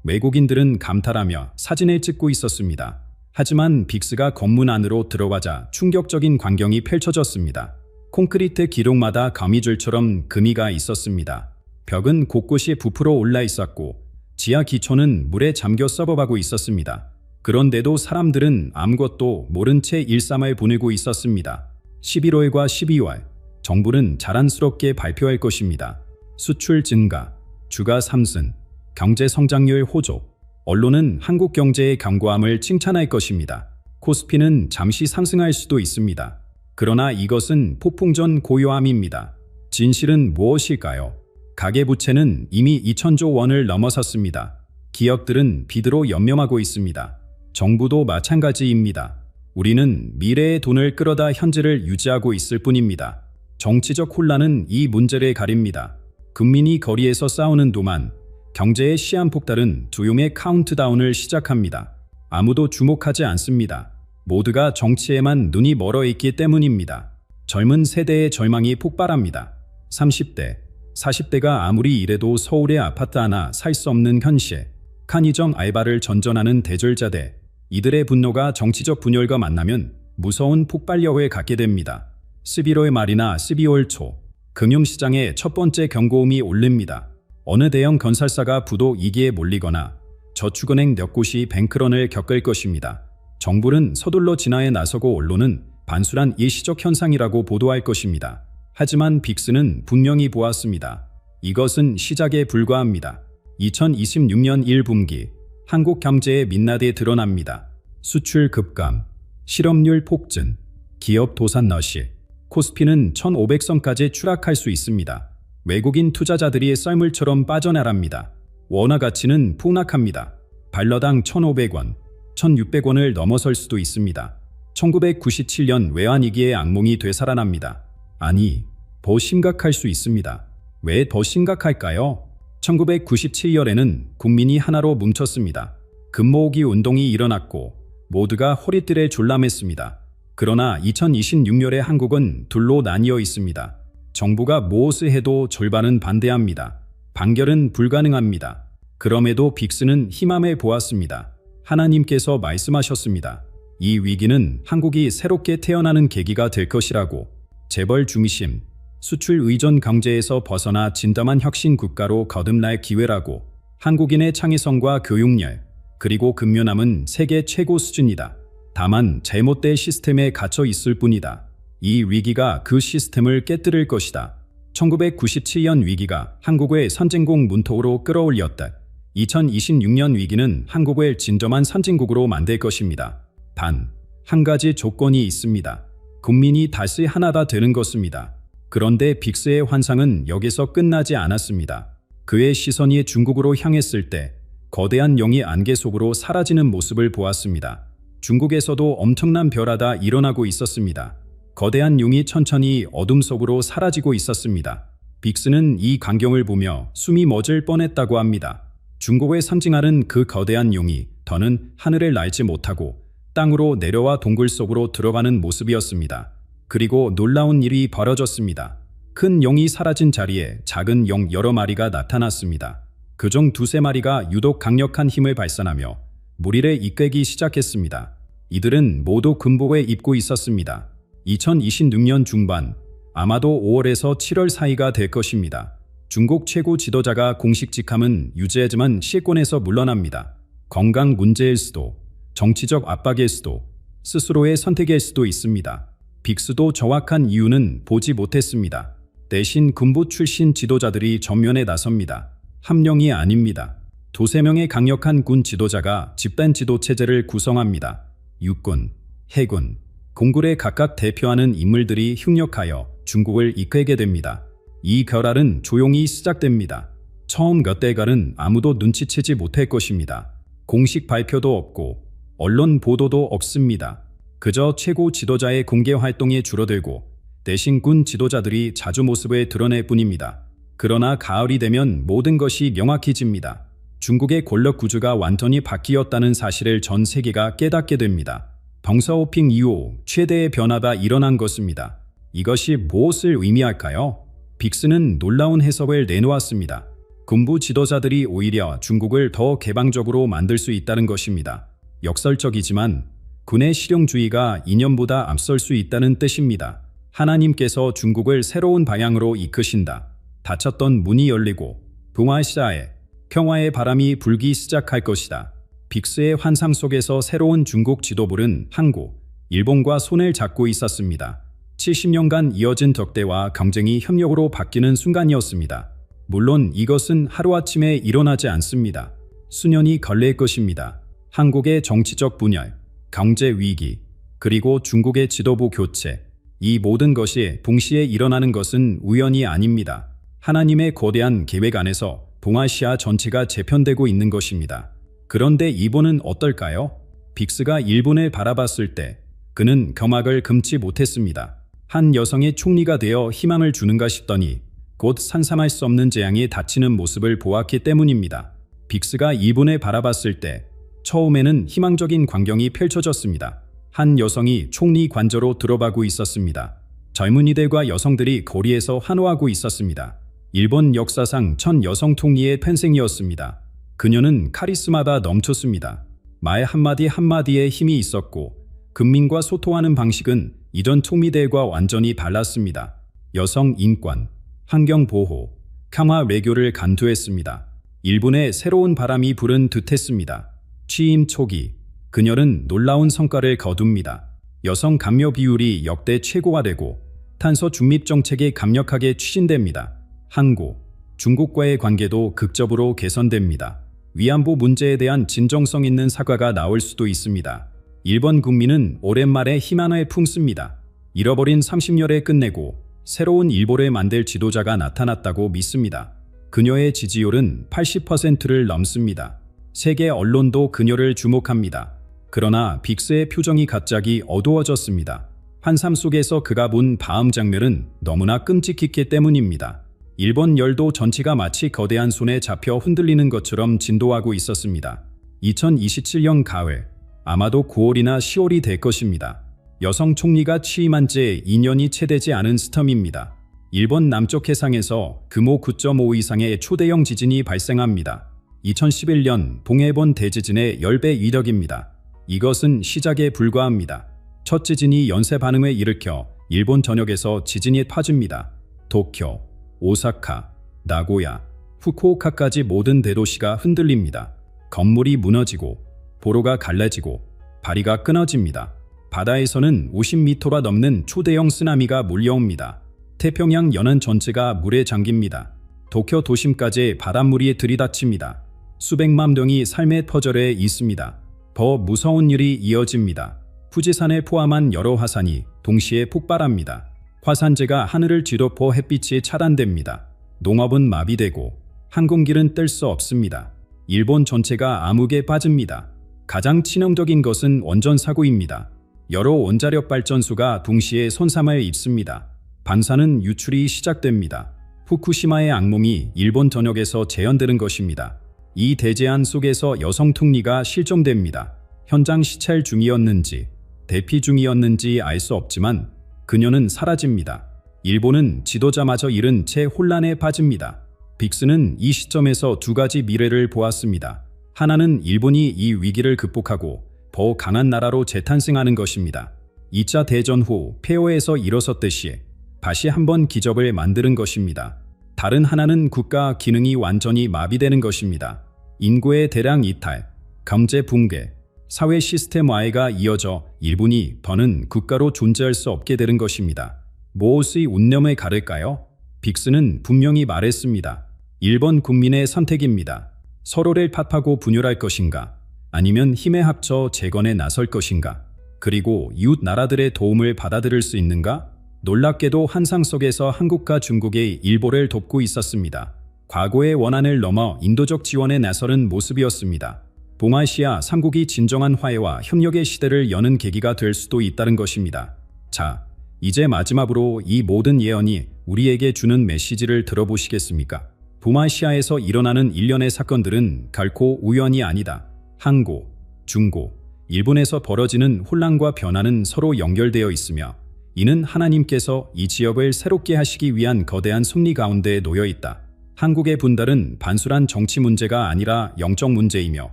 외국인들은 감탄하며 사진을 찍고 있었습니다. 하지만 빅스가 건물 안으로 들어가자 충격적인 광경이 펼쳐졌습니다. 콘크리트 기둥마다 거미줄처럼 금이가 있었습니다. 벽은 곳곳이 부풀어 올라 있었고 지하 기초는 물에 잠겨 썩어가고 있었습니다. 그런데도 사람들은 아무것도 모른 채 일상을 보내고 있었습니다. 11월과 12월, 정부는 자랑스럽게 발표할 것입니다. 수출 증가, 주가 상승, 경제 성장률 호조, 언론은 한국 경제의 견고함을 칭찬할 것입니다. 코스피는 잠시 상승할 수도 있습니다. 그러나 이것은 폭풍전 고요함입니다. 진실은 무엇일까요? 가계부채는 이미 2,000조 원을 넘어섰습니다. 기업들은 빚으로 연명하고 있습니다. 정부도 마찬가지입니다. 우리는 미래의 돈을 끌어다 현재를 유지하고 있을 뿐입니다. 정치적 혼란은 이 문제를 가립니다. 국민이 거리에서 싸우는 동안 경제의 시한폭발은 조용의 카운트다운을 시작합니다. 아무도 주목하지 않습니다. 모두가 정치에만 눈이 멀어 있기 때문입니다. 젊은 세대의 절망이 폭발합니다. 30대, 40대가 아무리 일해도 서울의 아파트 하나 살 수 없는 현실, 편의점 알바를 전전하는 대졸자들, 이들의 분노가 정치적 분열과 만나면 무서운 폭발력을 갖게 됩니다. 11월 말이나 12월 초, 금융시장에 첫 번째 경고음이 울립니다. 어느 대형 건설사가 부도 위기에 몰리거나 저축은행 몇 곳이 뱅크런을 겪을 것입니다. 정부는 서둘러 진화에 나서고 언론은 반수란 일시적 현상이라고 보도할 것입니다. 하지만 빅스는 분명히 보았습니다. 이것은 시작에 불과합니다. 2026년 1분기 한국 경제의 민낯이 드러납니다. 수출 급감, 실업률 폭증, 기업 도산 러시, 코스피는 1,500선까지 추락할 수 있습니다. 외국인 투자자들이 썰물처럼 빠져나갑니다. 원화 가치는 폭락합니다. 달러당 1,500원, 1,600원을 넘어설 수도 있습니다. 1997년 외환위기의 악몽이 되살아납니다. 아니, 더 심각할 수 있습니다. 왜 더 심각할까요? 1997년에는 국민이 하나로 뭉쳤습니다. 금모으기 운동이 일어났고 모두가 허리띠를 졸라맸습니다. 그러나 2026년에 한국은 둘로 나뉘어 있습니다. 정부가 무엇을 해도 절반은 반대합니다. 판결은 불가능합니다. 그럼에도 빅스는 희망을 보았습니다. 하나님께서 말씀하셨습니다. 이 위기는 한국이 새롭게 태어나는 계기가 될 것이라고. 재벌 중심, 수출 의존 경제에서 벗어나 진담한 혁신 국가로 거듭날 기회라고. 한국인의 창의성과 교육열, 그리고 근면함은 세계 최고 수준이다. 다만 잘못된 시스템에 갇혀 있을 뿐이다. 이 위기가 그 시스템을 깨뜨릴 것이다. 1997년 위기가 한국을 선진국 문턱으로 끌어올렸다. 2026년 위기는 한국을 진정한 선진국으로 만들 것입니다. 단, 한 가지 조건이 있습니다. 국민이 다시 하나가 되는 것입니다. 그런데 빅스의 환상은 여기서 끝나지 않았습니다. 그의 시선이 중국으로 향했을 때 거대한 용이 안개 속으로 사라지는 모습을 보았습니다. 중국에서도 엄청난 벼라가 일어나고 있었습니다. 거대한 용이 천천히 어둠 속으로 사라지고 있었습니다. 빅스는 이 광경을 보며 숨이 멎을 뻔했다고 합니다. 중국을 상징하는 그 거대한 용이 더는 하늘을 날지 못하고 땅으로 내려와 동굴 속으로 들어가는 모습이었습니다. 그리고 놀라운 일이 벌어졌습니다. 큰 용이 사라진 자리에 작은 용 여러 마리가 나타났습니다. 그중 두세 마리가 유독 강력한 힘을 발산하며 무리를 이끌기 시작했습니다. 이들은 모두 군복을 입고 있었습니다. 2026년 중반, 아마도 5월에서 7월 사이가 될 것입니다. 중국 최고 지도자가 공식 직함은 유지하지만 실권에서 물러납니다. 건강 문제일 수도, 정치적 압박일 수도, 스스로의 선택일 수도 있습니다. 빅스도 정확한 이유는 보지 못했습니다. 대신 군부 출신 지도자들이 전면에 나섭니다. 한 명이 아닙니다. 두세 명의 강력한 군 지도자가 집단 지도 체제를 구성합니다. 육군, 해군, 공군을 각각 대표하는 인물들이 협력하여 중국을 이끌게 됩니다. 이 결말은 조용히 시작됩니다. 처음 몇 달간은 아무도 눈치채지 못할 것입니다. 공식 발표도 없고 언론 보도도 없습니다. 그저 최고 지도자의 공개 활동이 줄어들고 대신 군 지도자들이 자주 모습을 드러낼 뿐입니다. 그러나 가을이 되면 모든 것이 명확해집니다. 중국의 권력 구조가 완전히 바뀌었다는 사실을 전 세계가 깨닫게 됩니다. 덩샤오핑 이후 최대의 변화가 일어난 것입니다. 이것이 무엇을 의미할까요? 빅스는 놀라운 해석을 내놓았습니다. 군부 지도자들이 오히려 중국을 더 개방적으로 만들 수 있다는 것입니다. 역설적이지만 군의 실용주의가 이념보다 앞설 수 있다는 뜻입니다. 하나님께서 중국을 새로운 방향으로 이끄신다. 닫혔던 문이 열리고 동아시아에 평화의 바람이 불기 시작할 것이다. 빅스의 환상 속에서 새로운 중국 지도부는 한국, 일본과 손을 잡고 있었습니다. 70년간 이어진 덕대와 경쟁이 협력으로 바뀌는 순간이었습니다. 물론 이것은 하루아침에 일어나지 않습니다. 수년이 걸릴 것입니다. 한국의 정치적 분열, 경제 위기, 그리고 중국의 지도부 교체, 이 모든 것이 동시에 일어나는 것은 우연이 아닙니다. 하나님의 거대한 계획 안에서 동아시아 전체가 재편되고 있는 것입니다. 그런데 일본은 어떨까요? 빅스가 일본을 바라봤을 때 그는 경악을 금치 못했습니다. 한 여성이 총리가 되어 희망을 주는가 싶더니 곧 상상할 수 없는 재앙이 닥치는 모습을 보았기 때문입니다. 빅스가 일본을 바라봤을 때 처음에는 희망적인 광경이 펼쳐졌습니다. 한 여성이 총리 관저로 들어가고 있었습니다. 젊은이들과 여성들이 거리에서 환호하고 있었습니다. 일본 역사상 첫 여성 총리의 탄생이었습니다. 그녀는 카리스마가 넘쳤습니다. 말 한마디 한마디에 힘이 있었고 국민과 소통하는 방식은 이전 총리들과 완전히 달랐습니다. 여성 인권, 환경 보호, 강화 외교를 강조했습니다. 일본의 새로운 바람이 부른 듯했습니다. 취임 초기, 그녀는 놀라운 성과를 거둡니다. 여성 감료 비율이 역대 최고가 되고 탄소 중립 정책이 강력하게 추진됩니다. 한국, 중국과의 관계도 극적으로 개선됩니다. 위안부 문제에 대한 진정성 있는 사과가 나올 수도 있습니다. 일본 국민은 오랜만에 희망을 품습니다. 잃어버린 30년을 끝내고 새로운 일본을 만들 지도자가 나타났다고 믿습니다. 그녀의 지지율은 80%를 넘습니다. 세계 언론도 그녀를 주목합니다. 그러나 빅스의 표정이 갑자기 어두워졌습니다. 환상 속에서 그가 본 다음 장면은 너무나 끔찍했기 때문입니다. 일본 열도 전체가 마치 거대한 손에 잡혀 흔들리는 것처럼 진도하고 있었습니다. 2027년 가을, 아마도 9월이나 10월이 될 것입니다. 여성 총리가 취임한 지 2년이 채 되지 않은 시점입니다. 일본 남쪽 해상에서 규모 9.5 이상의 초대형 지진이 발생합니다. 2011년 동해본 대지진의 10배 위력입니다. 이것은 시작에 불과합니다. 첫 지진이 연쇄 반응을 일으켜 일본 전역에서 지진이 퍼집니다. 도쿄, 오사카, 나고야, 후쿠오카까지 모든 대도시가 흔들립니다. 건물이 무너지고 도로가 갈라지고 다리가 끊어집니다. 바다에서는 50m가 넘는 초대형 쓰나미가 몰려옵니다. 태평양 연안 전체가 물에 잠깁니다. 도쿄 도심까지 바닷물이 들이닥칩니다. 수백만 명이 삶의 터전에 있습니다. 더 무서운 일이 이어집니다. 후지산에 포함한 여러 화산이 동시에 폭발합니다. 화산재가 하늘을 뒤덮어 햇빛이 차단됩니다. 농업은 마비되고 항공기는 뜰 수 없습니다. 일본 전체가 암흑에 빠집니다. 가장 치명적인 것은 원전 사고입니다. 여러 원자력 발전소가 동시에 손상을 입습니다. 방사능 유출이 시작됩니다. 후쿠시마의 악몽이 일본 전역에서 재현되는 것입니다. 이 대재앙 속에서 여성 총리가 실종됩니다. 현장 시찰 중이었는지 대피 중이었는지 알 수 없지만 그녀는 사라집니다. 일본은 지도자마저 잃은 채 혼란에 빠집니다. 빅스는 이 시점에서 두 가지 미래를 보았습니다. 하나는 일본이 이 위기를 극복하고 더 강한 나라로 재탄생하는 것입니다. 2차 대전 후 폐허에서 일어섰듯이 다시 한번 기적을 만드는 것입니다. 다른 하나는 국가 기능이 완전히 마비되는 것입니다. 인구의 대량 이탈, 경제 붕괴, 사회 시스템화해가 이어져 일본이 더는 국가로 존재할 수 없게 되는 것입니다. 무엇의 운명을 가를까요? 빅스는 분명히 말했습니다. 일본 국민의 선택입니다. 서로를 탓하고 분열할 것인가? 아니면 힘에 합쳐 재건에 나설 것인가? 그리고 이웃 나라들의 도움을 받아들일 수 있는가? 놀랍게도 환상 속에서 한국과 중국이 일본을 돕고 있었습니다. 과거의 원한을 넘어 인도적 지원에 나서는 모습이었습니다. 동아시아 3국이 진정한 화해와 협력의 시대를 여는 계기가 될 수도 있다는 것입니다. 자, 이제 마지막으로 이 모든 예언이 우리에게 주는 메시지를 들어보시겠습니까? 동아시아에서 일어나는 일련의 사건들은 결코 우연이 아니다. 한국, 중국, 일본에서 벌어지는 혼란과 변화는 서로 연결되어 있으며 이는 하나님께서 이 지역을 새롭게 하시기 위한 거대한 섭리 가운데 놓여 있다. 한국의 분달은 단순한 정치 문제가 아니라 영적 문제이며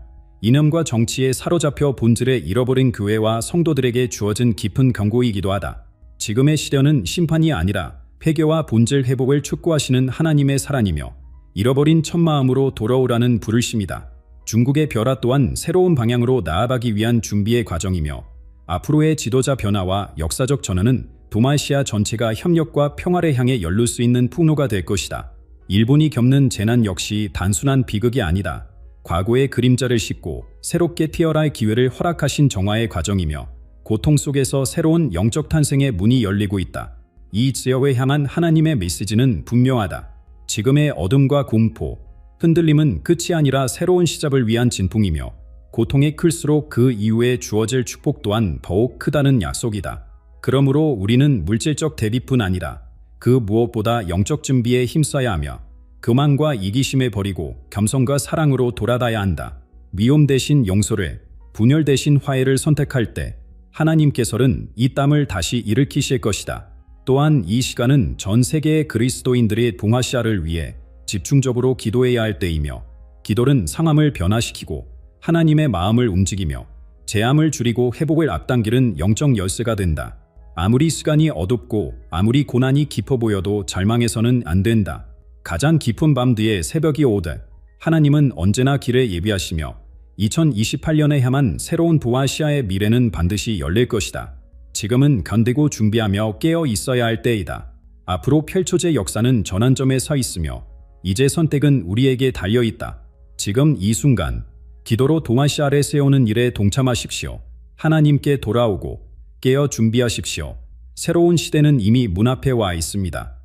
이념과 정치에 사로잡혀 본질을 잃어버린 교회와 성도들에게 주어진 깊은 경고이기도 하다. 지금의 시련은 심판이 아니라 회개와 본질 회복을 촉구하시는 하나님의 사랑이며 잃어버린 첫 마음으로 돌아오라는 부르심이다. 중국의 벼라 또한 새로운 방향으로 나아가기 위한 준비의 과정이며 앞으로의 지도자 변화와 역사적 전환은 동아시아 전체가 협력과 평화를 향해 열릴 수 있는 풍로가 될 것이다. 일본이 겪는 재난 역시 단순한 비극이 아니다. 과거의 그림자를 씻고 새롭게 태어날 기회를 허락하신 정화의 과정이며 고통 속에서 새로운 영적 탄생의 문이 열리고 있다. 이 지역을 향한 하나님의 메시지는 분명하다. 지금의 어둠과 공포, 흔들림은 끝이 아니라 새로운 시작을 위한 진풍이며 고통이 클수록 그 이후에 주어질 축복 또한 더욱 크다는 약속이다. 그러므로 우리는 물질적 대비뿐 아니라 그 무엇보다 영적 준비에 힘써야 하며 교만과 이기심에 버리고 겸손과 사랑으로 돌아가야 한다. 위험 대신 용서를, 분열 대신 화해를 선택할 때 하나님께서는 이 땀을 다시 일으키실 것이다. 또한 이 시간은 전 세계의 그리스도인들이 동아시아를 위해 집중적으로 기도해야 할 때이며 기도는 상황을 변화시키고 하나님의 마음을 움직이며 재앙을 줄이고 회복을 앞당기는 영적 열쇠가 된다. 아무리 시간이 어둡고 아무리 고난이 깊어 보여도 절망해서는 안 된다. 가장 깊은 밤 뒤에 새벽이 오되 하나님은 언제나 길을 예비하시며 2028년에 향한 새로운 동아시아의 미래는 반드시 열릴 것이다. 지금은 견디고 준비하며 깨어 있어야 할 때이다. 앞으로 펼쳐질 역사는 전환점에 서 있으며 이제 선택은 우리에게 달려있다. 지금 이 순간 기도로 동아시아를 세우는 일에 동참하십시오. 하나님께 돌아오고 깨어 준비하십시오. 새로운 시대는 이미 문 앞에 와 있습니다.